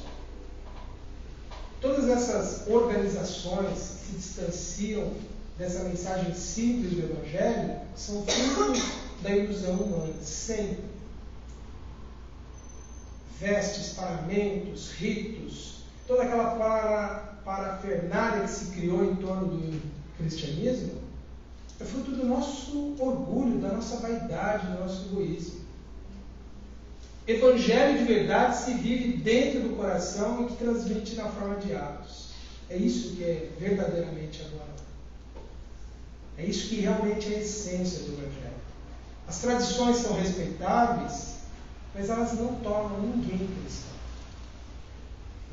Speaker 1: Todas essas organizações que se distanciam dessa mensagem simples do Evangelho são fruto da ilusão humana, sempre. Vestes, paramentos, ritos, toda aquela parafernália que se criou em torno do cristianismo é fruto do nosso orgulho, da nossa vaidade, do nosso egoísmo. Evangelho de verdade se vive dentro do coração e que transmite na forma de atos. É isso que é verdadeiramente agora. É isso que realmente é a essência do Evangelho. As tradições são respeitáveis, mas elas não tornam ninguém cristão.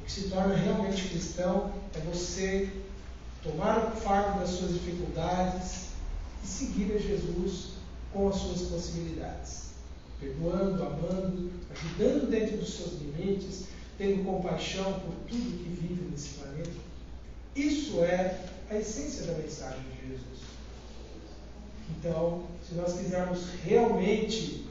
Speaker 1: O que se torna realmente cristão é você tomar o fardo das suas dificuldades e seguir a Jesus com as suas possibilidades. Perdoando, amando, ajudando dentro dos seus limites, tendo compaixão por tudo que vive nesse planeta. Isso é a essência da mensagem de Jesus. Então, se nós quisermos realmente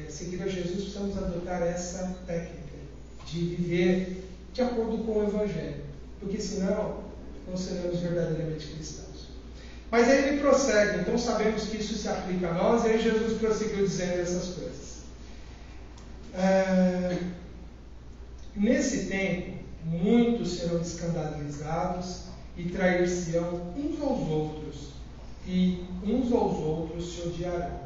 Speaker 1: seguir a Jesus, precisamos adotar essa técnica de viver de acordo com o Evangelho, porque senão não seremos verdadeiramente cristãos. Mas aí ele prossegue, então sabemos que isso se aplica a nós, e aí Jesus prosseguiu dizendo essas coisas. Nesse tempo, muitos serão escandalizados e trair-se-ão uns aos outros, e uns aos outros se odiarão.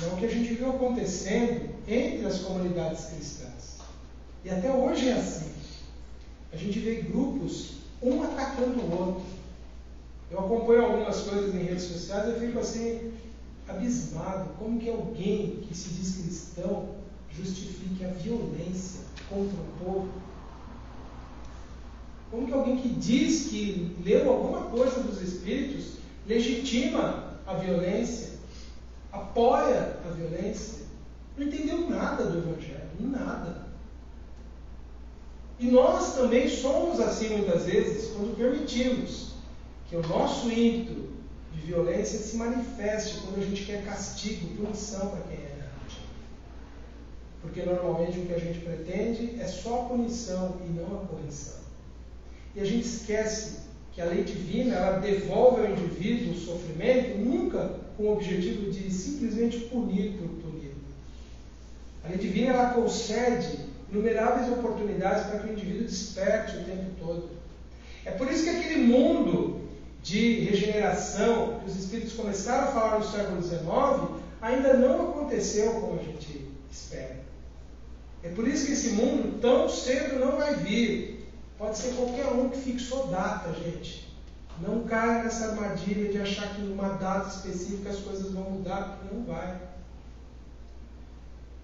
Speaker 1: É o que a gente viu acontecendo entre as comunidades cristãs. E até hoje é assim. A gente vê grupos, um atacando o outro. Eu acompanho algumas coisas em redes sociais e eu fico assim, abismado. Como que alguém que se diz cristão justifique a violência contra o povo? Como que alguém que diz que leu alguma coisa dos Espíritos legitima a violência, apoia a violência? Não entendeu nada do Evangelho, nada. E nós também somos assim muitas vezes quando permitimos que o nosso ímpeto de violência se manifeste quando a gente quer castigo, punição para quem é errante. Porque normalmente o que a gente pretende é só a punição e não a correção. E a gente esquece que a lei divina ela devolve ao indivíduo o sofrimento nunca com o objetivo de simplesmente punir por punir. A lei divina ela concede inumeráveis oportunidades para que o indivíduo desperte o tempo todo. É por isso que aquele mundo de regeneração que os Espíritos começaram a falar no século XIX ainda não aconteceu como a gente espera. É por isso que esse mundo tão cedo não vai vir. Pode ser qualquer um que fixou data, gente. Não caia nessa armadilha de achar que numa data específica as coisas vão mudar, porque não vai.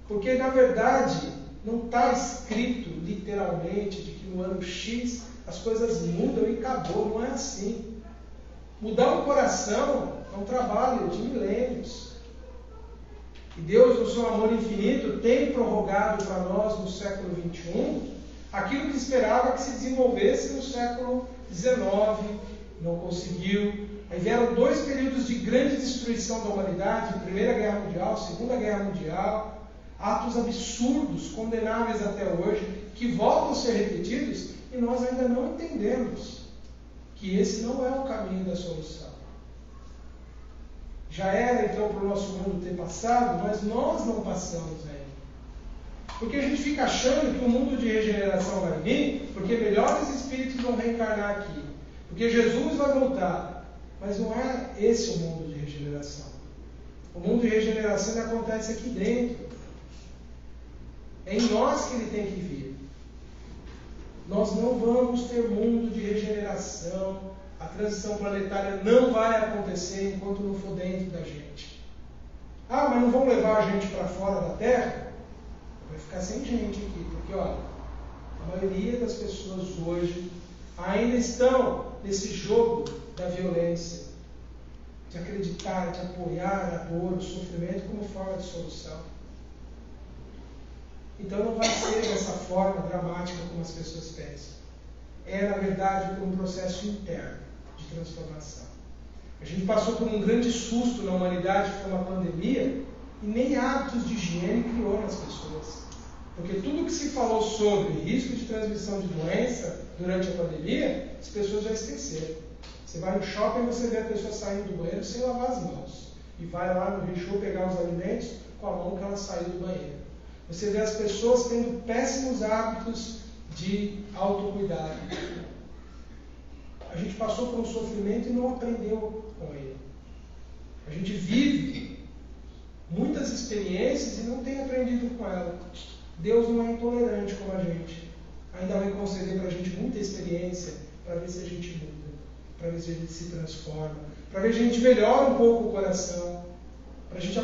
Speaker 1: Porque, na verdade, não está escrito literalmente de que no ano X as coisas mudam e acabou. Não é assim. Mudar o coração é um trabalho de milênios. E Deus, no seu amor infinito, tem prorrogado para nós no século XXI aquilo que esperava que se desenvolvesse no século XIX, não conseguiu. Aí vieram 2 períodos de grande destruição da humanidade, Primeira Guerra Mundial, Segunda Guerra Mundial, atos absurdos, condenáveis até hoje, que voltam a ser repetidos, e nós ainda não entendemos que esse não é o caminho da solução. Já era então para o nosso mundo ter passado, mas nós não passamos ainda. Porque a gente fica achando que o mundo de regeneração vai vir, porque melhores espíritos vão reencarnar aqui, porque Jesus vai voltar. Mas não é esse o mundo de regeneração. O mundo de regeneração acontece aqui dentro. É em nós que ele tem que vir. Nós não vamos ter mundo de regeneração. A transição planetária não vai acontecer enquanto não for dentro da gente. Ah, mas não vão levar a gente para fora da Terra? Vai ficar sem gente aqui, porque olha, a maioria das pessoas hoje ainda estão nesse jogo da violência, de acreditar, de apoiar a dor, o sofrimento como forma de solução. Então não vai ser dessa forma dramática como as pessoas pensam. É, na verdade, por um processo interno de transformação. A gente passou por um grande susto na humanidade, que foi uma pandemia, e nem hábitos de higiene criou nas pessoas. Porque tudo que se falou sobre risco de transmissão de doença durante a pandemia, as pessoas já esqueceram. Você vai no shopping e você vê a pessoa saindo do banheiro sem lavar as mãos. E vai lá no Richô pegar os alimentos com a mão que ela saiu do banheiro. Você vê as pessoas tendo péssimos hábitos de autocuidado. A gente passou por um sofrimento e não aprendeu com ele. A gente vive muitas experiências e não tem aprendido com ela. Deus não é intolerante como a gente. Ainda vai conceder para a gente muita experiência para ver se a gente muda, para ver se a gente se transforma, para ver se a gente melhora um pouco o coração, para a gente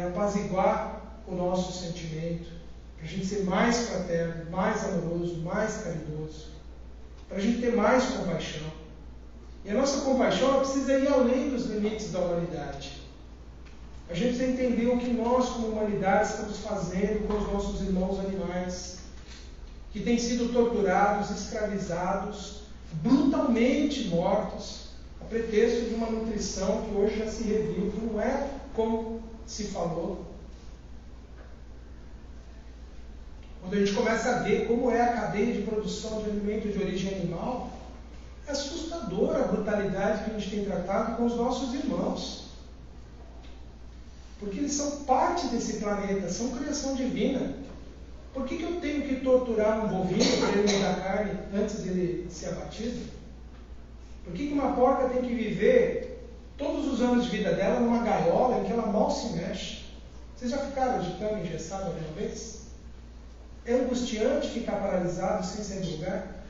Speaker 1: apaziguar o nosso sentimento, para a gente ser mais fraterno, mais amoroso, mais caridoso, para a gente ter mais compaixão. E a nossa compaixão ela precisa ir além dos limites da humanidade. A gente precisa entender o que nós, como humanidade, estamos fazendo com os nossos irmãos animais, que têm sido torturados, escravizados, brutalmente mortos, a pretexto de uma nutrição que hoje já se revive, não é como se falou. Quando a gente começa a ver como é a cadeia de produção de alimentos de origem animal, é assustadora a brutalidade que a gente tem tratado com os nossos irmãos. Porque eles são parte desse planeta, são criação divina. Por que eu tenho que torturar um bovino para ele me dar carne antes dele ser abatido? Por que uma porca tem que viver todos os anos de vida dela numa gaiola em que ela mal se mexe? Vocês já ficaram de cama engessado alguma vez? É angustiante ficar paralisado sem sair do lugar?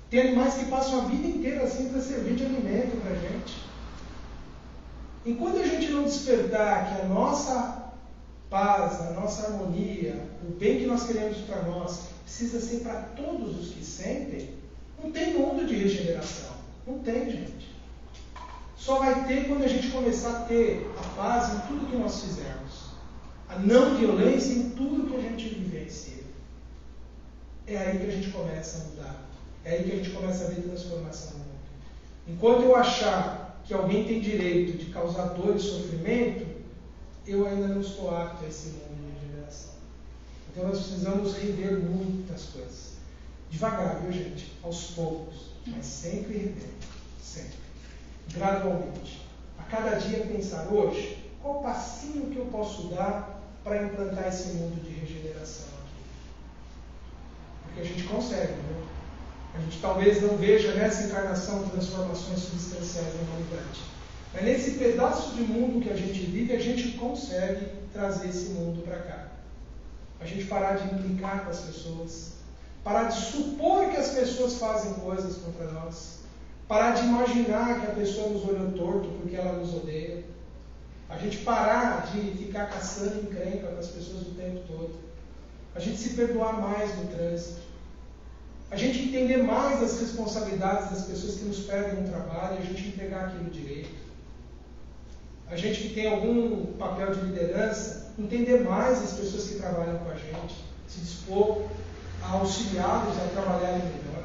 Speaker 1: Tem animais que passam a vida inteira assim para servir de alimento para a gente. Enquanto a gente não despertar que a nossa paz, a nossa harmonia, o bem que nós queremos para nós, precisa ser para todos os que sentem, não tem mundo de regeneração. Não tem, gente. Só vai ter quando a gente começar a ter a paz em tudo que nós fizermos. A não violência em tudo que a gente vivencia. É aí que a gente começa a mudar. É aí que a gente começa a ver transformação no mundo. Enquanto eu achar que alguém tem direito de causar dor e sofrimento, eu ainda não estou apto a esse mundo de regeneração. Então nós precisamos rever muitas coisas. Devagar, viu, gente? Aos poucos. Mas sempre rever. Sempre. Gradualmente. A cada dia pensar, hoje, qual o passinho que eu posso dar para implantar esse mundo de regeneração aqui? Porque a gente consegue, né? A gente talvez não veja nessa encarnação transformações substanciais na humanidade. Mas nesse pedaço de mundo que a gente vive, a gente consegue trazer esse mundo para cá. A gente parar de implicar com as pessoas, parar de supor que as pessoas fazem coisas contra nós, parar de imaginar que a pessoa nos olhou torto porque ela nos odeia, a gente parar de ficar caçando encrenca com as pessoas o tempo todo, a gente se perdoar mais no trânsito, a gente entender mais as responsabilidades das pessoas que nos perdem no trabalho e a gente entregar aquilo direito. A gente que tem algum papel de liderança, entender mais as pessoas que trabalham com a gente, se dispor a auxiliá-los a trabalharem melhor.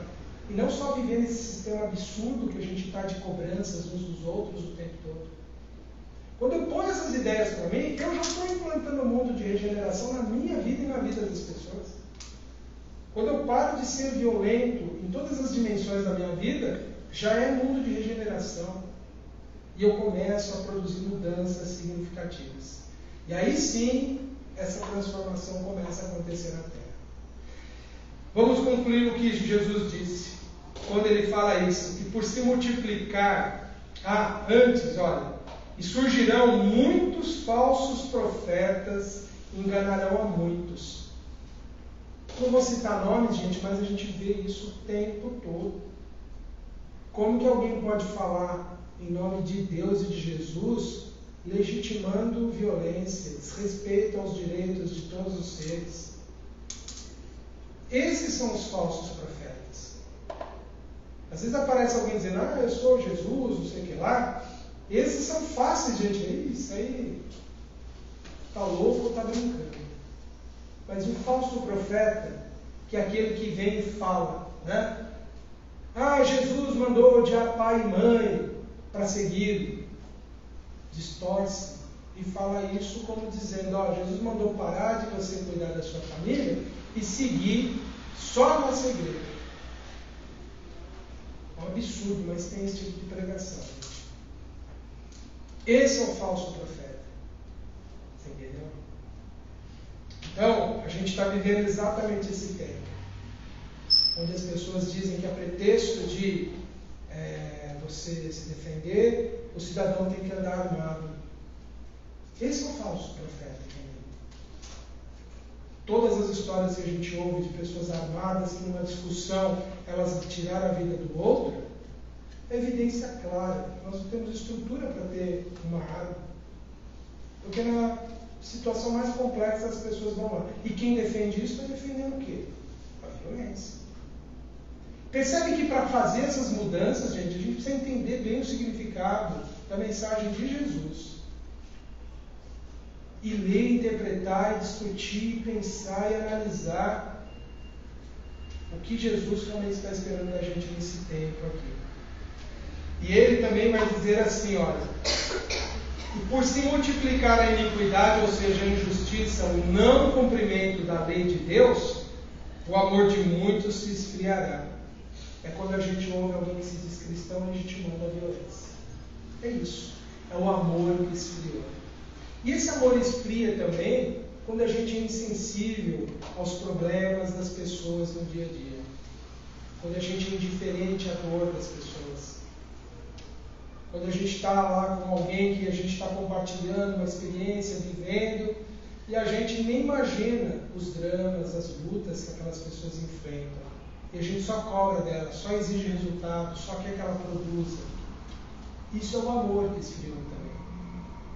Speaker 1: E não só viver nesse sistema absurdo que a gente está de cobranças uns dos outros o tempo todo. Quando eu ponho essas ideias para mim, eu já estou implantando um mundo de regeneração na minha vida e na vida das pessoas. Quando eu paro de ser violento em todas as dimensões da minha vida, já é mundo de regeneração. E eu começo a produzir mudanças significativas. E aí sim, essa transformação começa a acontecer na Terra. Vamos concluir o que Jesus disse, quando ele fala isso, que por se multiplicar, e surgirão muitos falsos profetas, enganarão a muitos. Não vou citar nomes, gente, mas a gente vê isso o tempo todo. Como que alguém pode falar em nome de Deus e de Jesus, legitimando violência, desrespeito aos direitos de todos os seres? Esses são os falsos profetas. Às vezes aparece alguém dizendo, eu sou Jesus, não sei o que lá. Esses são fáceis, gente. Isso aí, está louco ou está brincando? Mas o falso profeta, que é aquele que vem e fala, né? Ah, Jesus mandou odiar pai e mãe para segui-lo. Distorce e fala isso como dizendo, ó, Jesus mandou parar de você cuidar da sua família e seguir só a nossa igreja. É um absurdo, mas tem esse tipo de pregação. Esse é o falso profeta. Você entendeu? Então, a gente está vivendo exatamente esse tempo, onde as pessoas dizem que a pretexto de você se defender, o cidadão tem que andar armado. Esse é o falso profeta também. Todas as histórias que a gente ouve de pessoas armadas que numa discussão elas tiraram a vida do outro, é evidência clara. Nós não temos estrutura para ter uma arma. Porque na situação mais complexa as pessoas vão lá. E quem defende isso está defendendo o quê? A violência. Percebe que para fazer essas mudanças, gente, a gente precisa entender bem o significado da mensagem de Jesus. E ler, interpretar, e discutir, pensar e analisar o que Jesus realmente está esperando da gente nesse tempo aqui. E ele também vai dizer assim, olha, e por se multiplicar a iniquidade, ou seja, a injustiça, o não cumprimento da lei de Deus, o amor de muitos se esfriará. É quando a gente ouve alguém que se diz cristão legitimando a violência. É isso. É o amor que esfriou. E esse amor esfria também quando a gente é insensível aos problemas das pessoas no dia a dia. Quando a gente é indiferente à dor das pessoas. Quando a gente está lá com alguém que a gente está compartilhando uma experiência, vivendo, e a gente nem imagina os dramas, as lutas que aquelas pessoas enfrentam. E a gente só cobra dela, só exige resultado, só quer que ela produza. Isso é o amor que esfriou também.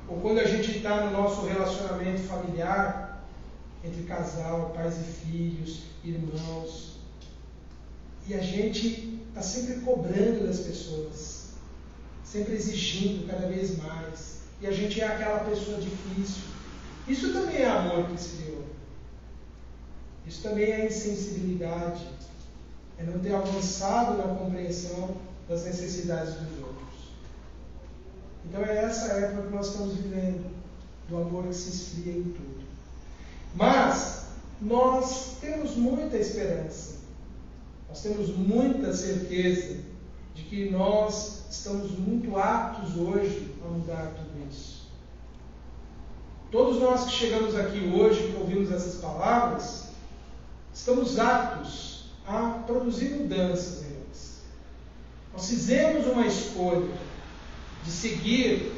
Speaker 1: Ou quando a gente está no nosso relacionamento familiar, entre casal, pais e filhos, irmãos, e a gente está sempre cobrando das pessoas, sempre exigindo cada vez mais, e a gente é aquela pessoa difícil. Isso também é amor que esfriou. Isso também é insensibilidade. É não ter avançado na compreensão das necessidades dos outros. Então é essa época que nós estamos vivendo, do amor que se esfria em tudo. Mas nós temos muita esperança, nós temos muita certeza de que nós estamos muito aptos hoje a mudar tudo isso. Todos nós que chegamos aqui hoje, que ouvimos essas palavras, estamos aptos a produzir mudanças em nós. Nós fizemos uma escolha de seguir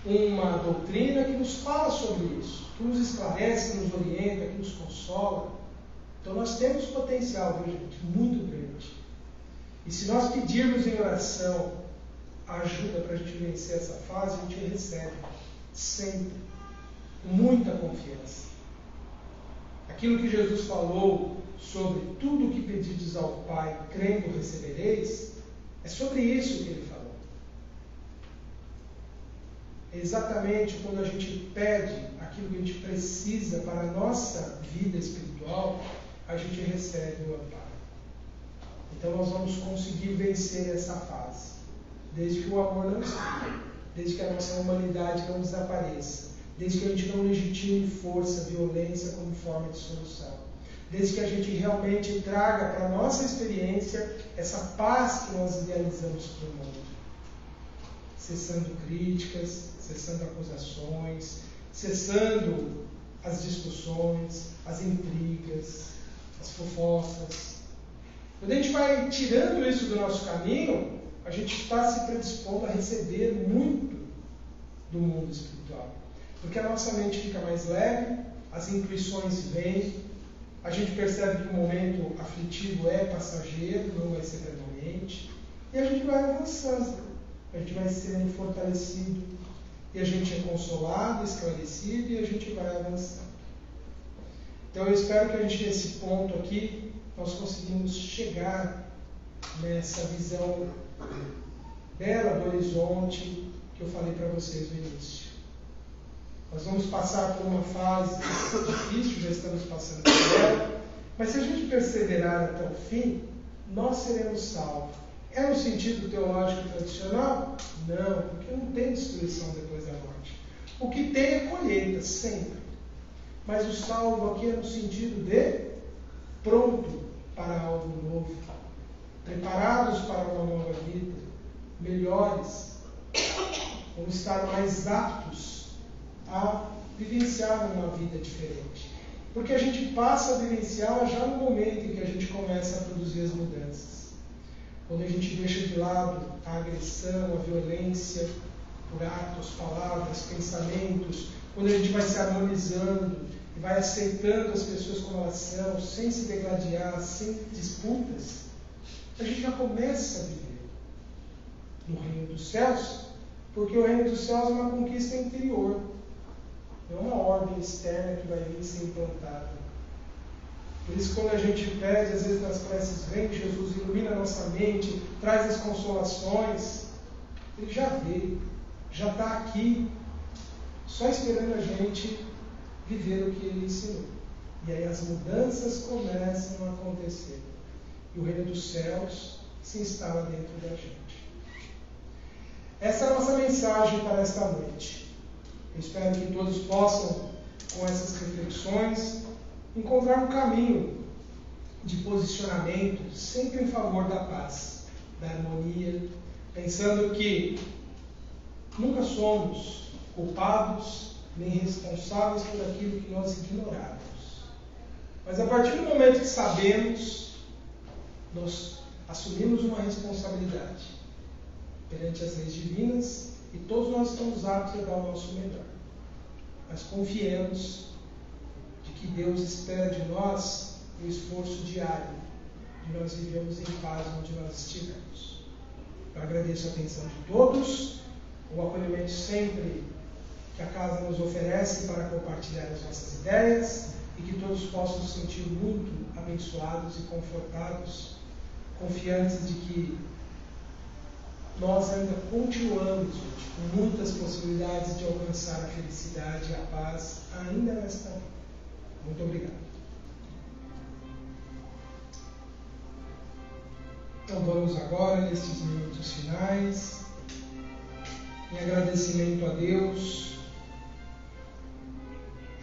Speaker 1: uma doutrina que nos fala sobre isso, que nos esclarece, que nos orienta, que nos consola. Então nós temos potencial, viu, gente? Muito grande. E se nós pedirmos em oração a ajuda para a gente vencer essa fase, a gente recebe sempre, com muita confiança. Aquilo que Jesus falou sobre tudo o que pedides ao Pai, crendo recebereis, é sobre isso que ele falou. É exatamente quando a gente pede aquilo que a gente precisa para a nossa vida espiritual, a gente recebe o amparo. Então nós vamos conseguir vencer essa fase, desde que o amor não esfrie, desde que a nossa humanidade não desapareça, desde que a gente não legitime força, violência como forma de solução, desde que a gente realmente traga para a nossa experiência essa paz que nós idealizamos para o mundo, cessando críticas, cessando acusações, cessando as discussões, as intrigas, as fofocas. Quando a gente vai tirando isso do nosso caminho, a gente está se predispondo a receber muito do mundo espiritual. Porque a nossa mente fica mais leve, as intuições vêm, a gente percebe que o momento aflitivo é passageiro, não vai ser permanente, e a gente vai avançando, a gente vai sendo fortalecido, e a gente é consolado, esclarecido, e a gente vai avançando. Então eu espero que a gente, nesse ponto aqui, nós conseguimos chegar nessa visão bela do horizonte que eu falei para vocês no início. Nós vamos passar por uma fase difícil, já estamos passando por ela, mas se a gente perseverar até o fim, nós seremos salvos. É no sentido teológico tradicional? Não, porque não tem destruição depois da morte. O que tem é colheita, sempre. Mas o salvo aqui é no sentido de pronto para algo novo, preparados para uma nova vida, melhores, vamos estar mais aptos a vivenciar uma vida diferente. Porque a gente passa a vivenciá-la já no momento em que a gente começa a produzir as mudanças. Quando a gente deixa de lado a agressão, a violência, por atos, palavras, pensamentos, quando a gente vai se harmonizando e vai aceitando as pessoas como elas são, sem se degladiar, sem disputas, a gente já começa a viver no reino dos céus, porque o reino dos céus é uma conquista interior, não é uma ordem externa que vai vir ser implantada. Por isso, quando a gente pede, às vezes nas preces, vem Jesus, ilumina a nossa mente, traz as consolações, ele já veio, já está aqui, só esperando a gente viver o que ele ensinou. E aí as mudanças começam a acontecer. E o reino dos céus se instala dentro da gente. Essa é a nossa mensagem para esta noite. Eu espero que todos possam, com essas reflexões, encontrar um caminho de posicionamento sempre em favor da paz, da harmonia, pensando que nunca somos culpados nem responsáveis por aquilo que nós ignoramos. Mas a partir do momento que sabemos, nós assumimos uma responsabilidade perante as leis divinas e todos nós estamos aptos a dar o nosso melhor. Mas confiemos de que Deus espera de nós o esforço diário de nós vivermos em paz onde nós estivermos. Eu agradeço a atenção de todos, o acolhimento sempre que a casa nos oferece para compartilhar as nossas ideias e que todos possam se sentir muito abençoados e confortados, confiantes de que nós ainda continuamos, gente, com muitas possibilidades de alcançar a felicidade e a paz ainda nesta vida. Muito obrigado. Então vamos agora, nestes minutos finais, em agradecimento a Deus,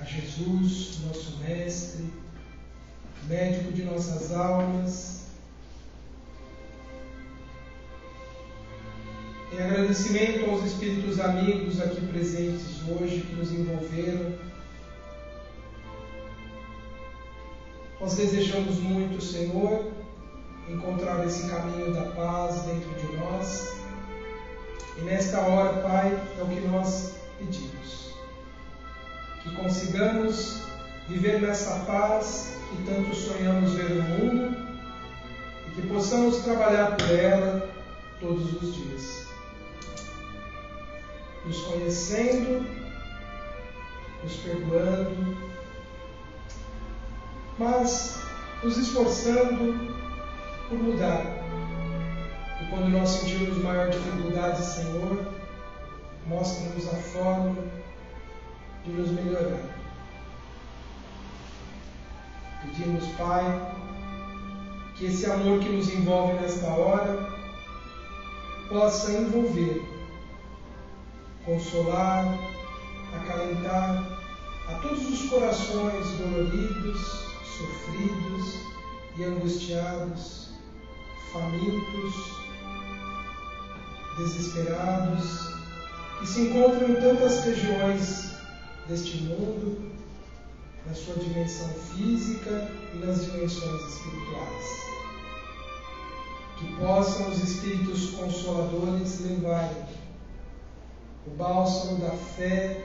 Speaker 1: a Jesus, nosso Mestre, médico de nossas almas, em agradecimento aos espíritos amigos aqui presentes hoje que nos envolveram. Nós desejamos muito, Senhor, encontrar esse caminho da paz dentro de nós. E nesta hora, Pai, é o que nós pedimos. Que consigamos viver nessa paz que tanto sonhamos ver no mundo e que possamos trabalhar por ela todos os dias. Nos conhecendo, nos perdoando, mas nos esforçando por mudar. E quando nós sentirmos maior dificuldade, Senhor, mostra-nos a forma de nos melhorar. Pedimos, Pai, que esse amor que nos envolve nesta hora possa envolver, consolar, acalentar a todos os corações doloridos, sofridos e angustiados, famintos, desesperados, que se encontram em tantas regiões deste mundo, na sua dimensão física e nas dimensões espirituais. Que possam os Espíritos Consoladores levarem o bálsamo da fé,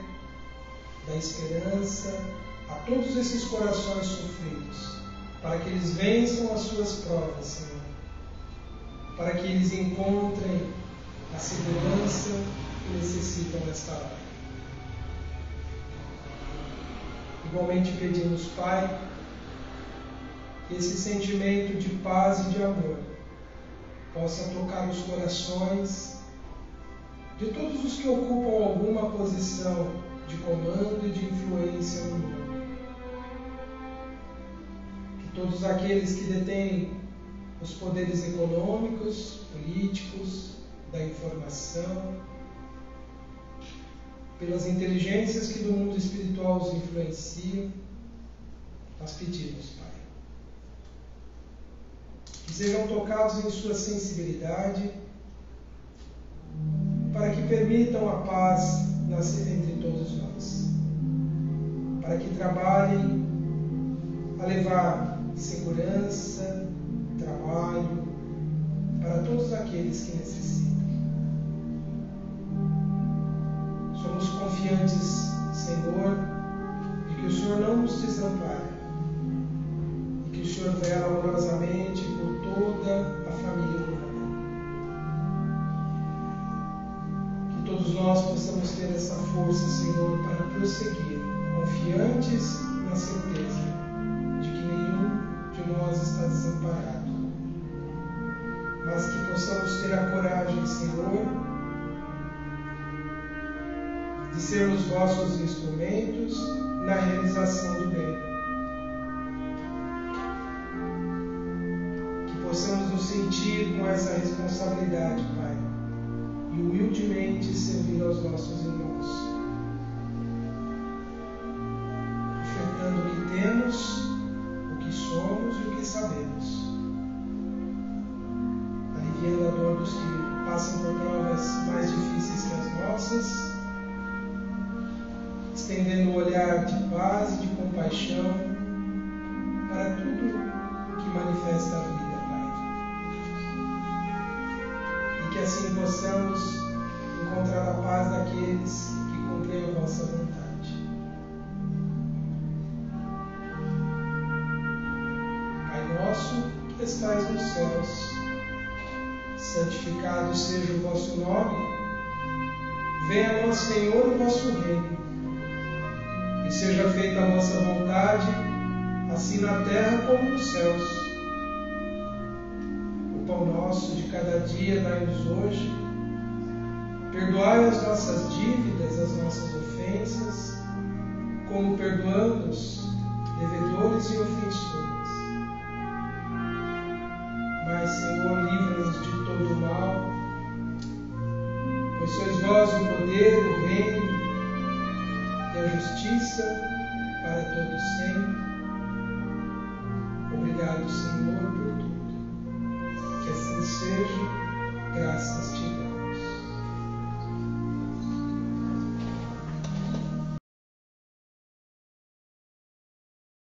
Speaker 1: da esperança a todos esses corações sofridos, para que eles vençam as suas provas, Senhor, para que eles encontrem a segurança que necessitam nesta hora. Igualmente pedimos, Pai, que esse sentimento de paz e de amor possa tocar os corações de todos os que ocupam alguma posição de comando e de influência no mundo. Que todos aqueles que detêm os poderes econômicos, políticos, da informação, pelas inteligências que do mundo espiritual os influenciam, nós pedimos, Pai, que sejam tocados em sua sensibilidade, para que permitam a paz nascer entre todos nós, para que trabalhem a levar segurança, trabalho para todos aqueles que necessitam. Somos confiantes, Senhor, de que o Senhor não nos desampara e que o Senhor vela amorosamente por toda a família humana. Que todos nós possamos ter essa força, Senhor, para prosseguir, confiantes na certeza de que nenhum de nós está desamparado, mas que possamos ter a coragem, Senhor, de sermos vossos instrumentos na realização do bem. Que possamos nos sentir com essa responsabilidade, Pai, e humildemente servir aos nossos irmãos, ofertando o que temos, o que somos e o que sabemos, aliviando a dor dos que passam por provas mais difíceis que as nossas, estendendo o olhar de paz e de compaixão para tudo que manifesta a vida, Pai. E que assim possamos encontrar a paz daqueles que cumprem a vossa vontade. Pai nosso que estais nos céus, santificado seja o vosso nome. Venha a nós, Senhor, o vosso reino. E seja feita a vossa vontade, assim na terra como nos céus. O pão nosso de cada dia dai-nos hoje. Perdoai as nossas dívidas, as nossas ofensas, como perdoamos devedores e ofensores. Mas, Senhor, livra-nos de todo o mal, pois sois vós o poder, o reino e a justiça para todos sempre. Obrigado, Senhor, por tudo. Que assim seja, graças te damos.